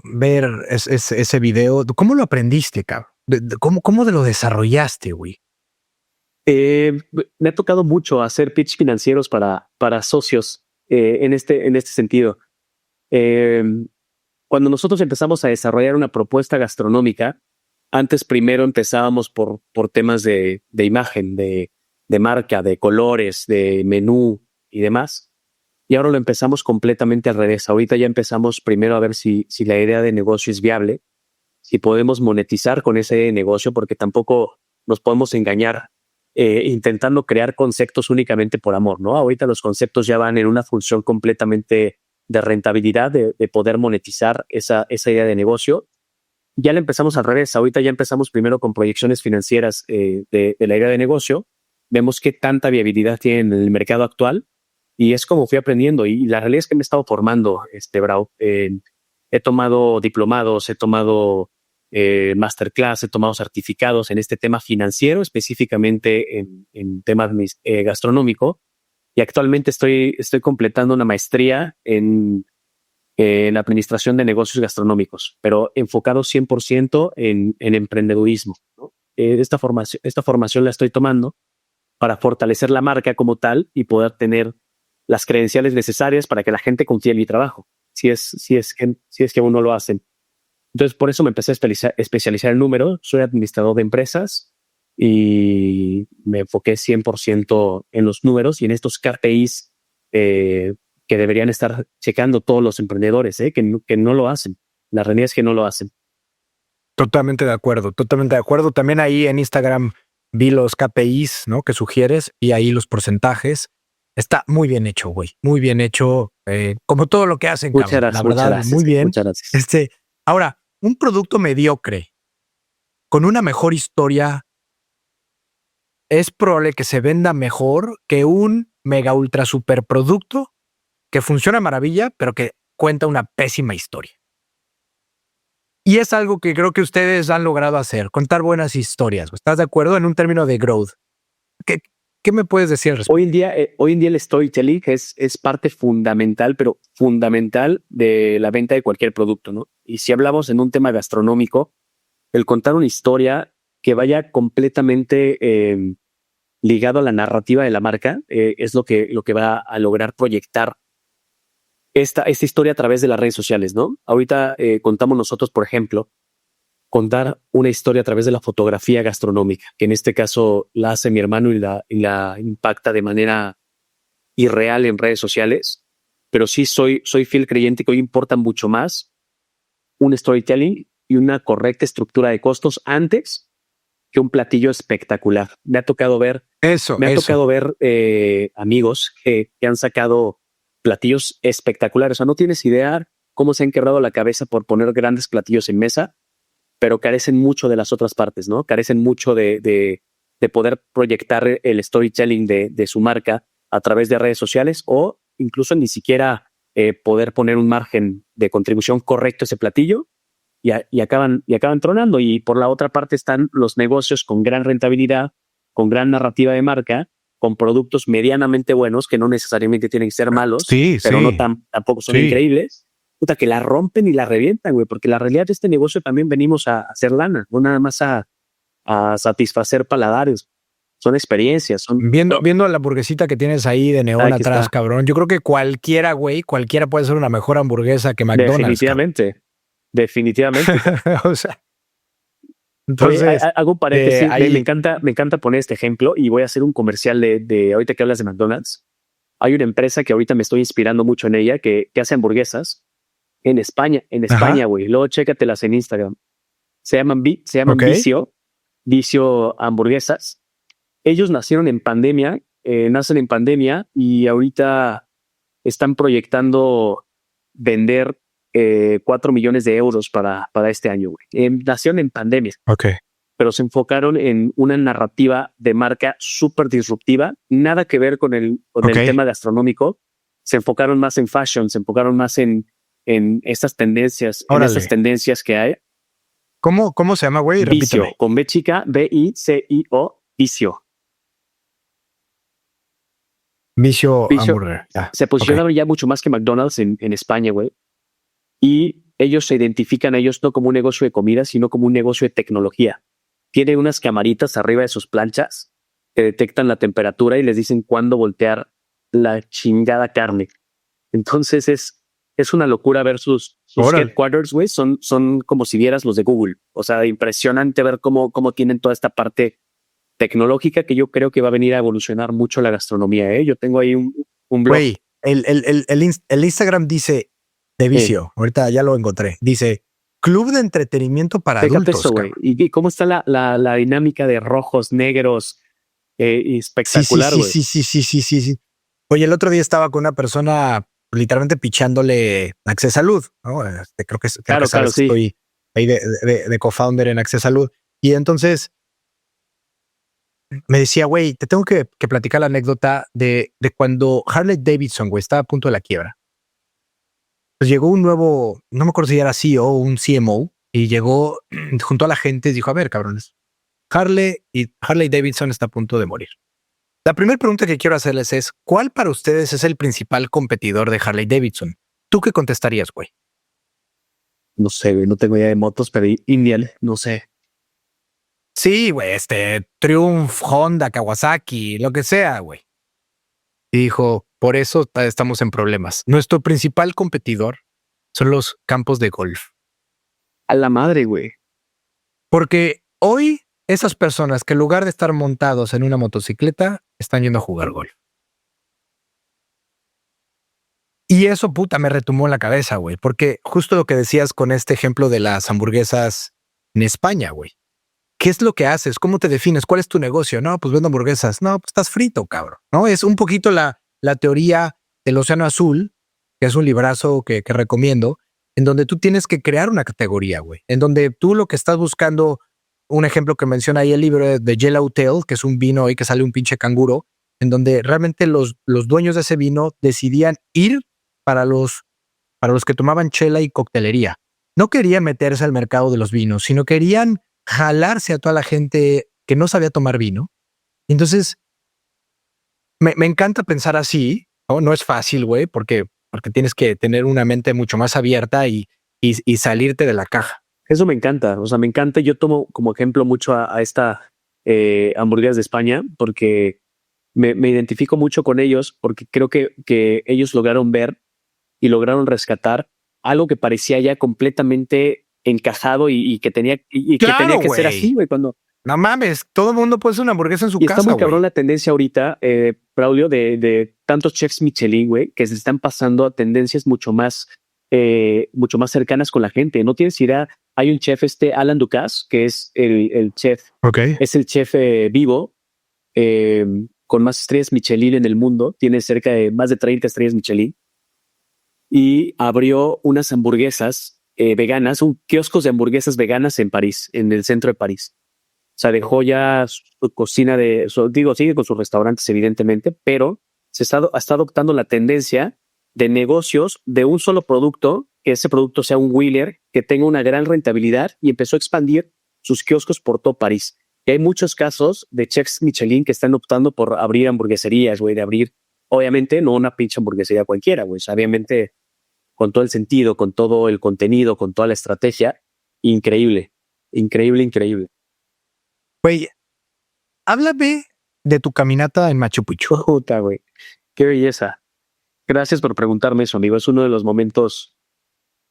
ver ese video. ¿Cómo lo aprendiste, cabrón? ¿Cómo lo desarrollaste, güey? Me ha tocado mucho hacer pitch financieros para socios en este sentido. Cuando nosotros empezamos a desarrollar una propuesta gastronómica, antes primero empezábamos por temas de imagen, de marca, de colores, de menú y demás. Y ahora lo empezamos completamente al revés. Ahorita ya empezamos primero a ver si la idea de negocio es viable, si podemos monetizar con ese negocio, porque tampoco nos podemos engañar intentando crear conceptos únicamente por amor, ¿no? Ahorita los conceptos ya van en una función completamente de rentabilidad, de poder monetizar esa idea de negocio. Ya la empezamos al revés. Ahorita ya empezamos primero con proyecciones financieras de la idea de negocio. Vemos qué tanta viabilidad tiene en el mercado actual y es como fui aprendiendo. Y la realidad es que me he estado formando, Brau. He tomado diplomados, he tomado masterclass, he tomado certificados en este tema financiero, específicamente en temas gastronómico. Y actualmente estoy completando una maestría en la administración de negocios gastronómicos, pero enfocado 100% en emprendedurismo, ¿no? Esta formación la estoy tomando para fortalecer la marca como tal y poder tener las credenciales necesarias para que la gente confíe en mi trabajo, si es que aún no lo hacen. Entonces, por eso me empecé a especializar en números. Soy administrador de empresas y me enfoqué 100% en los números y en estos KPIs que deberían estar checando todos los emprendedores, que no lo hacen. La realidad es que no lo hacen. Totalmente de acuerdo, totalmente de acuerdo. También ahí en Instagram vi los KPIs, ¿no? Que sugieres y ahí los porcentajes. Está muy bien hecho, güey. Muy bien hecho. Como todo lo que hacen, Muchas cabrón. gracias, La verdad, muchas gracias, muy bien. Muchas gracias. Ahora, un producto mediocre con una mejor historia es probable que se venda mejor que un mega ultra super producto que funciona maravilla, pero que cuenta una pésima historia. Y es algo que creo que ustedes han logrado hacer, contar buenas historias. ¿Estás de acuerdo? En un término de growth. ¿Qué me puedes decir al respecto? Hoy en día el storytelling es parte fundamental, pero fundamental de la venta de cualquier producto, ¿no? Y si hablamos en un tema gastronómico, el contar una historia que vaya completamente ligado a la narrativa de la marca es lo que va a lograr proyectar esta historia a través de las redes sociales, ¿no? Ahorita contamos nosotros, por ejemplo, contar una historia a través de la fotografía gastronómica, que en este caso la hace mi hermano y la impacta de manera irreal en redes sociales, pero sí soy fiel creyente que hoy importa mucho más un storytelling y una correcta estructura de costos antes que un platillo espectacular. Me ha tocado ver amigos que han sacado platillos espectaculares. O sea, no tienes idea cómo se han quebrado la cabeza por poner grandes platillos en mesa, pero carecen mucho de las otras partes, ¿no? Carecen mucho de poder proyectar el storytelling de su marca a través de redes sociales o incluso ni siquiera poder poner un margen de contribución correcto a ese platillo y acaban tronando. Y por la otra parte están los negocios con gran rentabilidad, con gran narrativa de marca, con productos medianamente buenos que no necesariamente tienen que ser malos, pero no tampoco son increíbles. Puta, que la rompen y la revientan, güey, porque la realidad de este negocio también venimos a hacer lana, no nada más a satisfacer paladares. Son experiencias. Viendo la hamburguesita que tienes ahí de neón atrás, está. Cabrón, yo creo que cualquiera puede ser una mejor hamburguesa que McDonald's. Definitivamente. O sea, entonces, oye, hago un paréntesis. Me encanta poner este ejemplo y voy a hacer un comercial de ahorita que hablas de McDonald's. Hay una empresa que ahorita me estoy inspirando mucho en ella que hace hamburguesas en España, güey. Luego chécatelas en Instagram. Se llaman Vicio Hamburguesas. Ellos nacen en pandemia y ahorita están proyectando vender 4 millones de euros para este año, güey. Nacieron en pandemia. Pero se enfocaron en una narrativa de marca súper disruptiva, nada que ver con el tema gastronómico. Se enfocaron más en fashion, se enfocaron más en estas tendencias, que hay. ¿Cómo se llama, güey? Vicio, con B chica, B-I-C-I-O, Vicio. Vicio Hamburger. Se posicionaron ya mucho más que McDonald's en España, güey. Y ellos se identifican a ellos no como un negocio de comida, sino como un negocio de tecnología. Tienen unas camaritas arriba de sus planchas que detectan la temperatura y les dicen cuándo voltear la chingada carne. Entonces es una locura ver sus headquarters, güey. Son como si vieras los de Google. O sea, impresionante ver cómo tienen toda esta parte tecnológica que yo creo que va a venir a evolucionar mucho la gastronomía, ¿eh? Yo tengo ahí un blog. Güey, el Instagram dice de Vicio. Ahorita ya lo encontré. Dice Club de Entretenimiento para Adultos. Eso, güey. ¿Y cómo está la dinámica de rojos, negros? Espectacular, güey. Sí. Oye, el otro día estaba con una persona literalmente pichándole Access Salud, ¿no? Creo que Claro, sabes que sí. estoy ahí de co-founder en Access Salud. Y entonces me decía, güey, te tengo que platicar la anécdota de cuando Harley Davidson, güey, estaba a punto de la quiebra. Pues llegó un nuevo, no me acuerdo si era CEO o un CMO, y llegó junto a la gente y dijo, a ver, cabrones, Harley Davidson está a punto de morir. La primera pregunta que quiero hacerles es, ¿cuál para ustedes es el principal competidor de Harley Davidson? ¿Tú qué contestarías, güey? No sé, güey, no tengo idea de motos, pero Indian, no sé. Sí, güey, Triumph, Honda, Kawasaki, lo que sea, güey. Y dijo, por eso estamos en problemas. Nuestro principal competidor son los campos de golf. A la madre, güey. Porque hoy esas personas que en lugar de estar montados en una motocicleta, están yendo a jugar golf. Y eso, puta, me retumbó en la cabeza, güey. Porque justo lo que decías con este ejemplo de las hamburguesas en España, güey. ¿Qué es lo que haces? ¿Cómo te defines? ¿Cuál es tu negocio? No, pues vendo hamburguesas. No, pues estás frito, cabrón. No, es un poquito la teoría del Océano Azul, que es un librazo que recomiendo, en donde tú tienes que crear una categoría, güey. En donde tú lo que estás buscando, un ejemplo que menciona ahí el libro de Yellow Tail, que es un vino ahí que sale un pinche canguro, en donde realmente los dueños de ese vino decidían ir para los que tomaban chela y coctelería. No querían meterse al mercado de los vinos, sino querían jalarse a toda la gente que no sabía tomar vino. Entonces, me encanta pensar así, ¿no? No es fácil, güey, porque tienes que tener una mente mucho más abierta y salirte de la caja. Eso me encanta. O sea, me encanta. Yo tomo como ejemplo mucho a esta hamburguesas de España porque me identifico mucho con ellos porque creo que ellos lograron ver y lograron rescatar algo que parecía ya completamente encajado y que tenía que Claro, tenía que ser güey. así, güey. Cuando No mames, todo el mundo puede hacer una hamburguesa en su y está casa, muy cabrón güey. la tendencia ahorita, Braulio, de tantos chefs Michelin, güey, que se están pasando a tendencias mucho más cercanas con la gente. No tienes idea. Hay un chef, Alan Ducasse, que es el chef, Ok. es el chef vivo con más estrellas Michelin en el mundo. Tiene cerca de más de 30 estrellas Michelin y abrió unas hamburguesas veganas, un kioscos de hamburguesas veganas en París, en el centro de París. O sea, dejó ya su cocina sigue con sus restaurantes, evidentemente, pero está adoptando la tendencia de negocios de un solo producto, que ese producto sea un wheeler, que tenga una gran rentabilidad y empezó a expandir sus kioscos por todo París. Y hay muchos casos de chefs Michelin que están optando por abrir hamburgueserías, güey, de abrir, obviamente, no una pinche hamburguesería cualquiera, güey, obviamente con todo el sentido, con todo el contenido, con toda la estrategia. Increíble, increíble, increíble. Güey, háblame de tu caminata en Machu Picchu. Puta, güey. Qué belleza. Gracias por preguntarme eso, amigo. Es uno de los momentos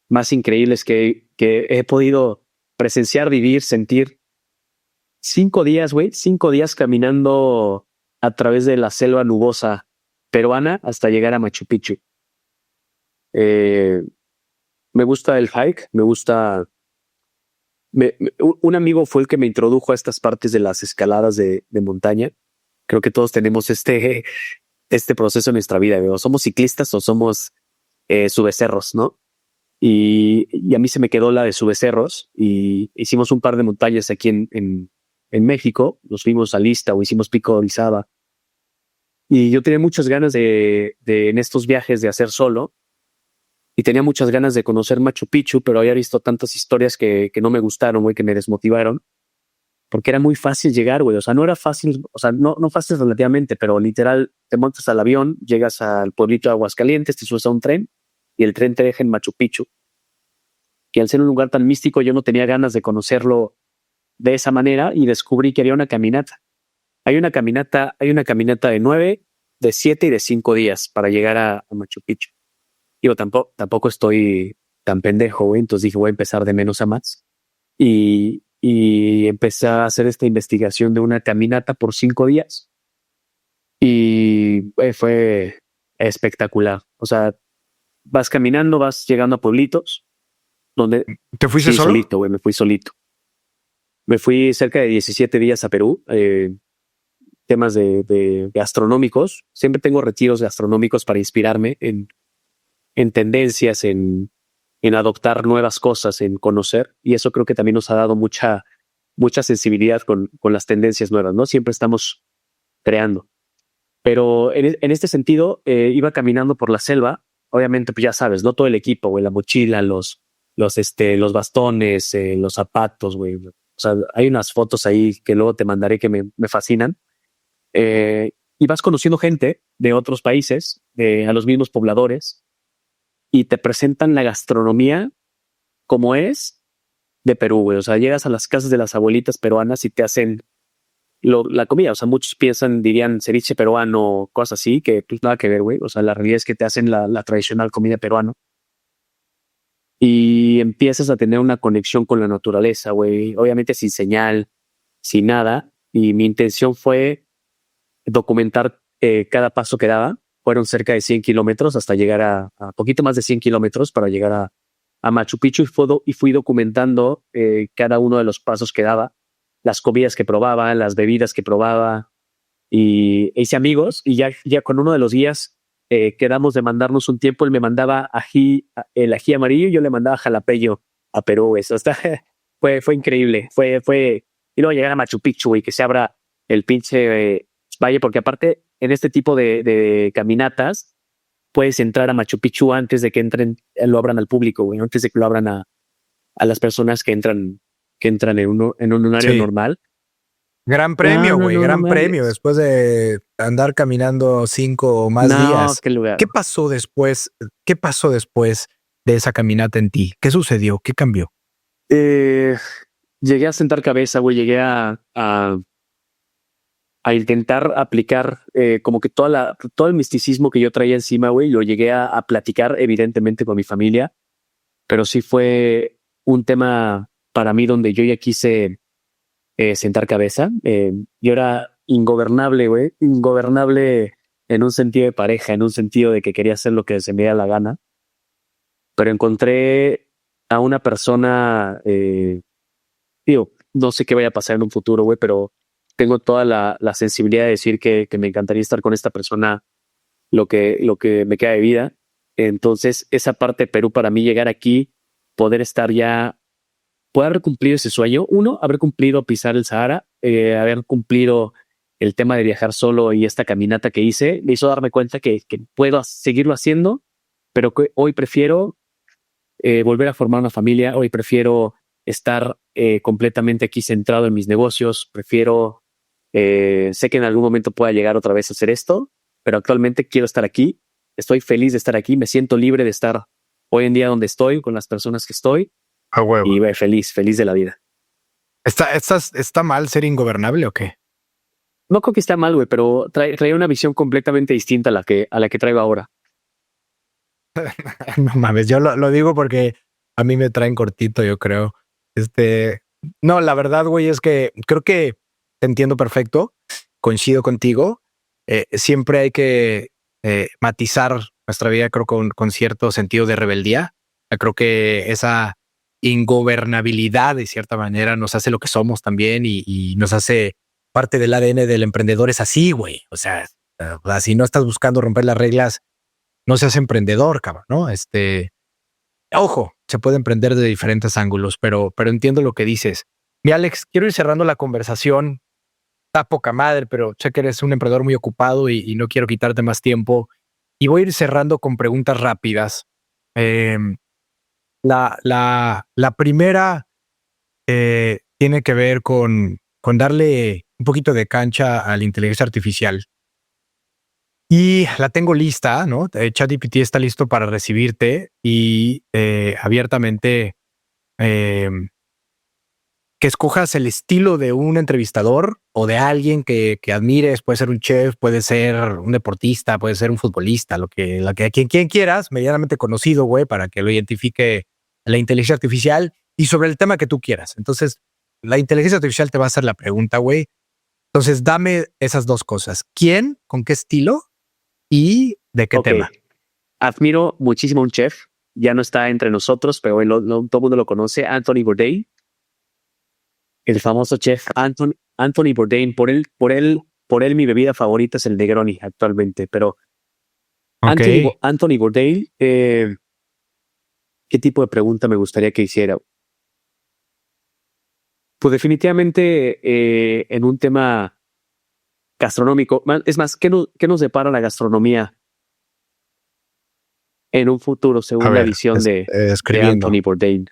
más increíbles que he podido presenciar, vivir, sentir. 5 días, güey. 5 días caminando a través de la selva nubosa peruana hasta llegar a Machu Picchu. Me gusta el hike, me gusta. Un amigo fue el que me introdujo a estas partes de las escaladas de montaña. Creo que todos tenemos este proceso en nuestra vida, o somos ciclistas o somos subecerros, ¿no? Y a mí se me quedó la de subecerros y hicimos un par de montañas aquí en México. Nos fuimos a Lista o hicimos Pico de Orizaba. Y yo tenía muchas ganas de en estos viajes de hacer solo y tenía muchas ganas de conocer Machu Picchu, pero había visto tantas historias que no me gustaron, güey, que me desmotivaron. Porque era muy fácil llegar, güey. O sea, no era fácil, o sea, no fácil relativamente, pero literal, te montas al avión, llegas al pueblito de Aguascalientes, te subes a un tren y el tren te deja en Machu Picchu. Y al ser un lugar tan místico, yo no tenía ganas de conocerlo de esa manera y descubrí que había una caminata. Hay una caminata de 9, de 7 y de 5 días para llegar a Machu Picchu. Digo, tampoco estoy tan pendejo, güey. Entonces dije, voy a empezar de menos a más. Y empecé a hacer esta investigación de una caminata por 5 días y fue espectacular. O sea, vas caminando, vas llegando a pueblitos donde ¿Te fuiste sí, solo? solito, güey, me fui solito. Me fui cerca de 17 días a Perú, temas de gastronómicos. Siempre tengo retiros gastronómicos para inspirarme en tendencias, en adoptar nuevas cosas, en conocer. Y eso creo que también nos ha dado mucha sensibilidad con las tendencias nuevas, ¿no? Siempre estamos creando. Pero en este sentido, iba caminando por la selva. Obviamente, pues ya sabes, no todo el equipo, güey, la mochila, los bastones, los zapatos, güey. O sea, hay unas fotos ahí que luego te mandaré que me fascinan. Y vas conociendo gente de otros países, a los mismos pobladores, y te presentan la gastronomía como es de Perú, güey. O sea, llegas a las casas de las abuelitas peruanas y te hacen la comida. O sea, muchos dirían ceviche peruano, cosas así, que pues nada que ver, güey. O sea, la realidad es que te hacen la tradicional comida peruana y empiezas a tener una conexión con la naturaleza, güey. Obviamente sin señal, sin nada. Y mi intención fue documentar cada paso que daba. Fueron cerca de 100 kilómetros hasta llegar a poquito más de 100 kilómetros para llegar a Machu Picchu y fui documentando cada uno de los pasos que daba, las comidas que probaba, las bebidas que probaba y hice amigos y ya con uno de los guías quedamos de mandarnos un tiempo. Él me mandaba el ají amarillo y yo le mandaba jalapeño a Perú. Eso fue increíble. Y luego llegar a Machu Picchu y que se abra el pinche valle, porque aparte en este tipo de caminatas puedes entrar a Machu Picchu antes de que lo abran al público, güey, antes de que lo abran a las personas que entran en un horario Sí. normal. Gran premio, güey, gran mames. premio. Después de andar caminando 5 o más días. Qué lugar. ¿Qué pasó después? ¿Qué pasó después de esa caminata en ti? ¿Qué sucedió? ¿Qué cambió? Llegué a sentar cabeza, güey, llegué a intentar aplicar como que todo el misticismo que yo traía encima, güey, lo llegué a platicar evidentemente con mi familia, pero sí fue un tema para mí donde yo ya quise sentar cabeza. Yo era ingobernable, güey, ingobernable en un sentido de pareja, en un sentido de que quería hacer lo que se me diera la gana, pero encontré a una persona, digo, no sé qué vaya a pasar en un futuro, güey, pero tengo toda la sensibilidad de decir que me encantaría estar con esta persona lo que me queda de vida. Entonces, esa parte de Perú para mí, llegar aquí, poder estar ya, poder haber cumplido ese sueño. Uno, haber cumplido pisar el Sahara, haber cumplido el tema de viajar solo y esta caminata que hice, me hizo darme cuenta que puedo seguirlo haciendo, pero que hoy prefiero volver a formar una familia. Hoy prefiero estar completamente aquí centrado en mis negocios. Sé que en algún momento pueda llegar otra vez a hacer esto, pero actualmente quiero estar aquí. Estoy feliz de estar aquí. Me siento libre de estar hoy en día donde estoy, con las personas que estoy. A huevo. Y feliz de la vida. ¿Está mal ser ingobernable o qué? No creo que esté mal, güey, pero traía una visión completamente distinta a la que traigo ahora. No mames, yo lo digo porque a mí me traen cortito, yo creo. No, la verdad, güey, es que creo que te entiendo perfecto, coincido contigo. Siempre hay que matizar nuestra vida, creo, con cierto sentido de rebeldía. Creo que esa ingobernabilidad, de cierta manera, nos hace lo que somos también y nos hace parte del ADN del emprendedor. Es así, güey. O sea, si no estás buscando romper las reglas, no seas emprendedor, cabrón, ¿no? Ojo, se puede emprender de diferentes ángulos, pero entiendo lo que dices. Mi Alex, quiero ir cerrando la conversación. Está poca madre, pero sé que eres un emprendedor muy ocupado y no quiero quitarte más tiempo. Y voy a ir cerrando con preguntas rápidas. La primera tiene que ver con darle un poquito de cancha a la inteligencia artificial. Y la tengo lista, ¿no? ChatGPT está listo para recibirte y abiertamente eh, que escojas el estilo de un entrevistador o de alguien que admires. Puede ser un chef, puede ser un deportista, puede ser un futbolista, quien quieras, medianamente conocido, güey, para que lo identifique la inteligencia artificial y sobre el tema que tú quieras. Entonces, la inteligencia artificial te va a hacer la pregunta, güey. Entonces, dame esas dos cosas. ¿Quién? ¿Con qué estilo? ¿Y de qué tema? Admiro muchísimo a un chef. Ya no está entre nosotros, pero todo el mundo lo conoce. Anthony Bourdain. El famoso chef Anthony Bourdain. Por él, mi bebida favorita es el Negroni actualmente. Pero Ok. Anthony Bourdain, ¿qué tipo de pregunta me gustaría que hiciera? Pues definitivamente en un tema gastronómico. Es más, ¿qué nos depara la gastronomía en un futuro A según la ver, visión de escribiendo. Anthony Bourdain?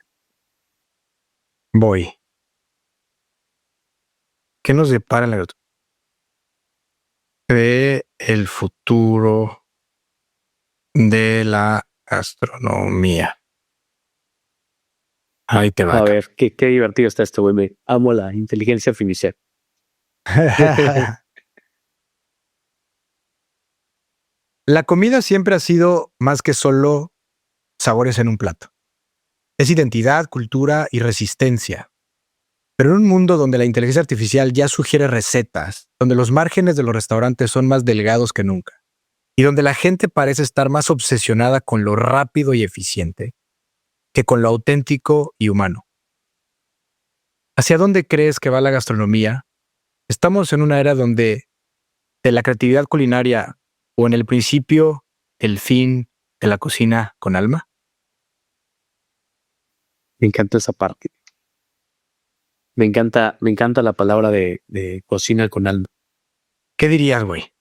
Voy. ¿Qué nos depara la de el futuro de la gastronomía? Ahí te va. A ver, qué divertido está esto, güey. Me amo la inteligencia artificial. La comida siempre ha sido más que solo sabores en un plato. Es identidad, cultura y resistencia. Pero en un mundo donde la inteligencia artificial ya sugiere recetas, donde los márgenes de los restaurantes son más delgados que nunca, y donde la gente parece estar más obsesionada con lo rápido y eficiente que con lo auténtico y humano. ¿Hacia dónde crees que va la gastronomía? Estamos en una era donde de la creatividad culinaria o en el principio, el fin de la cocina con alma. Me encanta esa parte. Me encanta la palabra de cocina con alma. ¿Qué dirías, güey?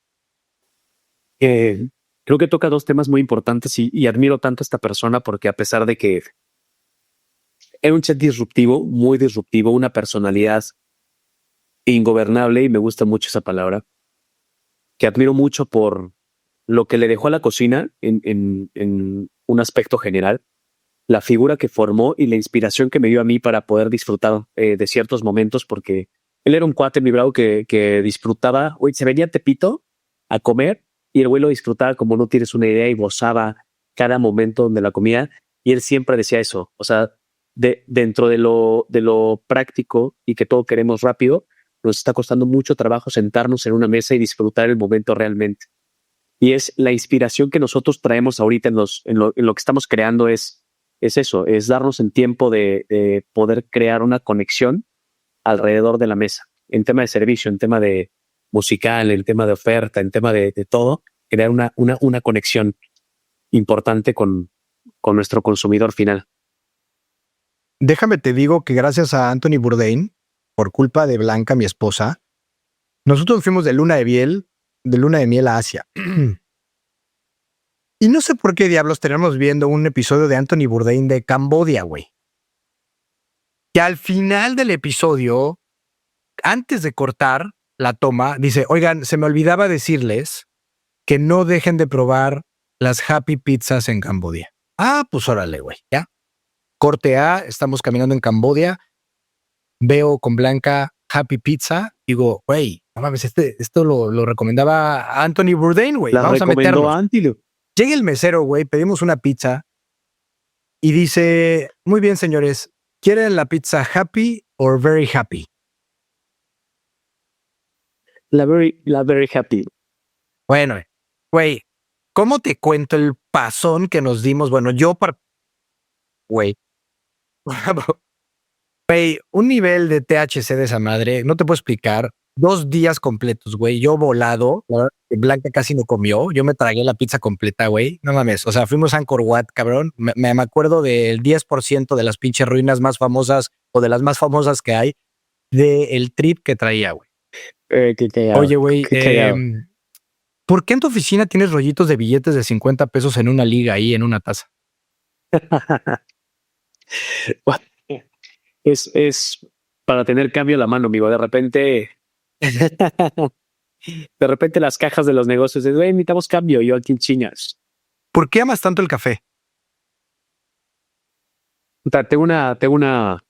Creo que toca dos temas muy importantes y admiro tanto a esta persona porque a pesar de que era un chef disruptivo, muy disruptivo, una personalidad ingobernable, y me gusta mucho esa palabra, que admiro mucho por lo que le dejó a la cocina en un aspecto general, la figura que formó y la inspiración que me dio a mí para poder disfrutar de ciertos momentos, porque él era un cuate, mi bravo, que disfrutaba, güey, se venía a Tepito a comer y el güey lo disfrutaba como no tienes una idea y gozaba cada momento de la comida, y él siempre decía eso, o sea, dentro de lo práctico y que todo queremos rápido, nos está costando mucho trabajo sentarnos en una mesa y disfrutar el momento realmente. Y es la inspiración que nosotros traemos ahorita en lo que estamos creando es eso, es darnos el tiempo de poder crear una conexión alrededor de la mesa, en tema de servicio, en tema de musical, en tema de oferta, en tema de todo, crear una conexión importante con nuestro consumidor final. Déjame te digo que gracias a Anthony Bourdain, por culpa de Blanca, mi esposa, nosotros fuimos de luna de miel a Asia. Y no sé por qué diablos tenemos viendo un episodio de Anthony Bourdain de Cambodia, güey. Que al final del episodio, antes de cortar la toma, dice, oigan, se me olvidaba decirles que no dejen de probar las Happy Pizzas en Cambodia. Ah, pues órale, güey, ya. Corte A, estamos caminando en Cambodia, veo con Blanca Happy Pizza, digo, güey, no mames, esto lo recomendaba Anthony Bourdain, güey, La vamos a recomendó meternos. Antilo. Llega el mesero, güey, pedimos una pizza y dice, muy bien, señores, ¿quieren la pizza happy or very happy? La very happy. Bueno, güey, ¿cómo te cuento el pasón que nos dimos? Bueno, güey, güey, un nivel de THC de esa madre, no te puedo explicar. 2 días completos, güey. Yo volado, la verdad que Blanca casi no comió. Yo me tragué la pizza completa, güey. No mames. O sea, fuimos a Angkor Wat, cabrón. Me acuerdo del 10% de las pinches ruinas más famosas o de las más famosas que hay del trip que traía, güey. Qué cagado. Oye, güey, Qué cagado. ¿por qué en tu oficina tienes rollitos de billetes de 50 pesos en una liga ahí en una taza? Es para tener cambio a la mano, amigo. De repente, de repente las cajas de los negocios de, güey, necesitamos cambio. Yo aquí en chingas. ¿Por qué amas tanto el café? Puta, tengo una,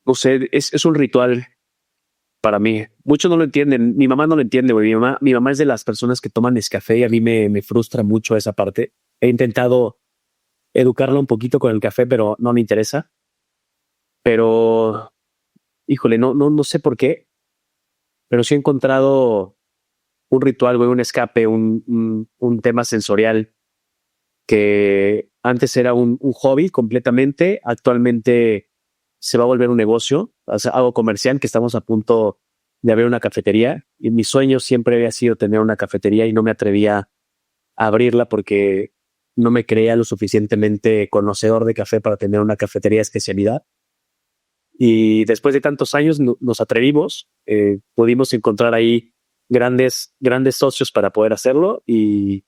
no sé, es un ritual para mí. Muchos no lo entienden. Mi mamá no lo entiende, güey. Mi mamá es de las personas que toman Nescafé y a mí me frustra mucho esa parte. He intentado educarla un poquito con el café, pero no me interesa. Pero, híjole, no sé por qué, pero sí he encontrado un ritual, güey, un escape, un tema sensorial que antes era un hobby completamente, actualmente se va a volver un negocio, o sea, algo comercial, que estamos a punto de abrir una cafetería, y mi sueño siempre había sido tener una cafetería y no me atrevía abrirla porque no me creía lo suficientemente conocedor de café para tener una cafetería de especialidad. Y después de tantos años nos atrevimos, pudimos encontrar ahí grandes socios para poder hacerlo y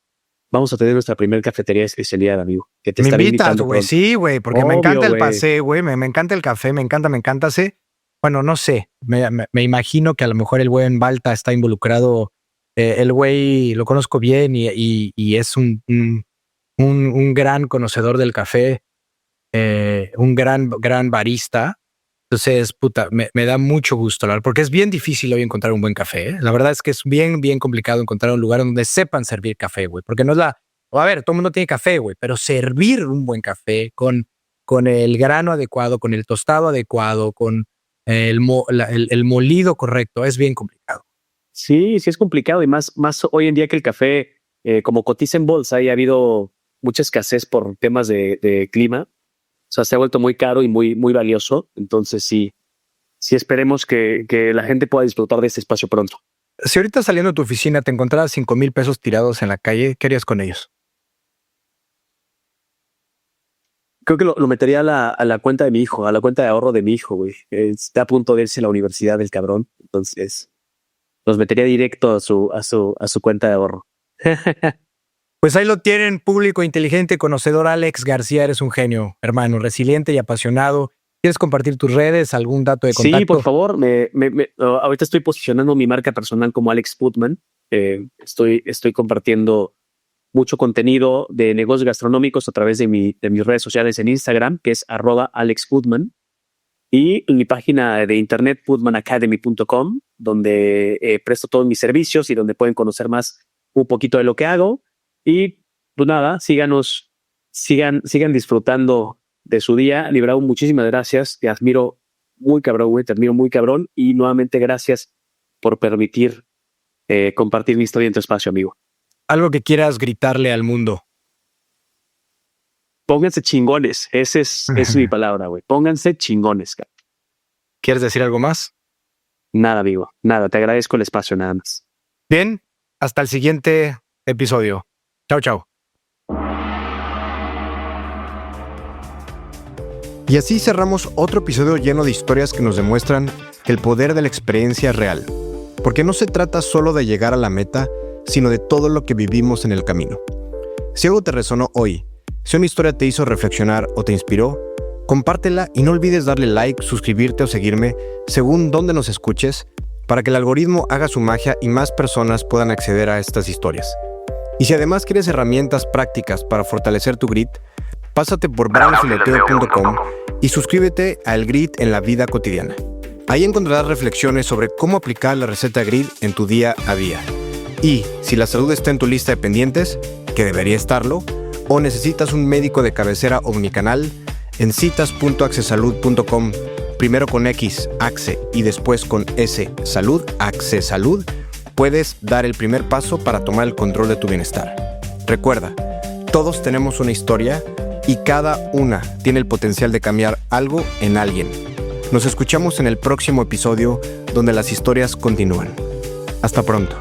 vamos a tener nuestra primera cafetería de especialidad, amigo. Que te Me estaré invitas, invitando güey. pronto. Sí, güey, porque me Obvio, encanta el güey. pasé, güey. Me encanta el café, me encanta. Bueno, no sé. Me imagino que a lo mejor el buen Balta está involucrado. El güey lo conozco bien y es un gran conocedor del café, un gran barista. Entonces, puta, me da mucho gusto hablar, porque es bien difícil hoy encontrar un buen café. La verdad es que es bien complicado encontrar un lugar donde sepan servir café, güey, porque no es a ver, todo el mundo tiene café, güey, pero servir un buen café con el grano adecuado, con el tostado adecuado, con el molido correcto, es bien complicado. Sí, sí es complicado y más hoy en día que el café, como cotiza en bolsa y ha habido mucha escasez por temas de clima. O sea, se ha vuelto muy caro y muy valioso. Entonces sí esperemos que la gente pueda disfrutar de este espacio pronto. Si ahorita saliendo de tu oficina te encontraras 5,000 pesos tirados en la calle, ¿qué harías con ellos? Creo que lo metería a la cuenta de mi hijo, a la cuenta de ahorro de mi hijo, güey. Está a punto de irse a la universidad del cabrón. Entonces los metería directo a su cuenta de ahorro. Pues ahí lo tienen, público inteligente, conocedor. Alex García, eres un genio, hermano, resiliente y apasionado. ¿Quieres compartir tus redes, algún dato de contacto? Sí, por favor. Ahorita estoy posicionando mi marca personal como Alex Foodman. Estoy compartiendo mucho contenido de negocios gastronómicos a través de mis redes sociales en Instagram, que es @AlexFoodman, y en mi página de internet, foodmanacademy.com, donde presto todos mis servicios y donde pueden conocer más un poquito de lo que hago. Y pues nada, sigan disfrutando de su día. Librado, muchísimas gracias. Te admiro muy cabrón, güey. Te admiro muy cabrón. Y nuevamente gracias por permitir compartir mi historia en tu espacio, amigo. Algo que quieras gritarle al mundo. Pónganse chingones. Esa es mi palabra, güey. Pónganse chingones, cabrón. ¿Quieres decir algo más? Nada, amigo. Nada. Te agradezco el espacio, nada más. Bien, hasta el siguiente episodio. Chao, chao. Y así cerramos otro episodio lleno de historias que nos demuestran que el poder de la experiencia es real. Porque no se trata solo de llegar a la meta, sino de todo lo que vivimos en el camino. Si algo te resonó hoy, si una historia te hizo reflexionar o te inspiró, compártela y no olvides darle like, suscribirte o seguirme según donde nos escuches para que el algoritmo haga su magia y más personas puedan acceder a estas historias. Y si además quieres herramientas prácticas para fortalecer tu grit, pásate por brownfiloteo.com y suscríbete a El Grit en la vida cotidiana. Ahí encontrarás reflexiones sobre cómo aplicar la receta grit en tu día a día. Y si la salud está en tu lista de pendientes, que debería estarlo, o necesitas un médico de cabecera omnicanal, en citas.accesalud.com, primero con X, Axe, y después con S, Salud, Accesalud, puedes dar el primer paso para tomar el control de tu bienestar. Recuerda, todos tenemos una historia y cada una tiene el potencial de cambiar algo en alguien. Nos escuchamos en el próximo episodio donde las historias continúan. Hasta pronto.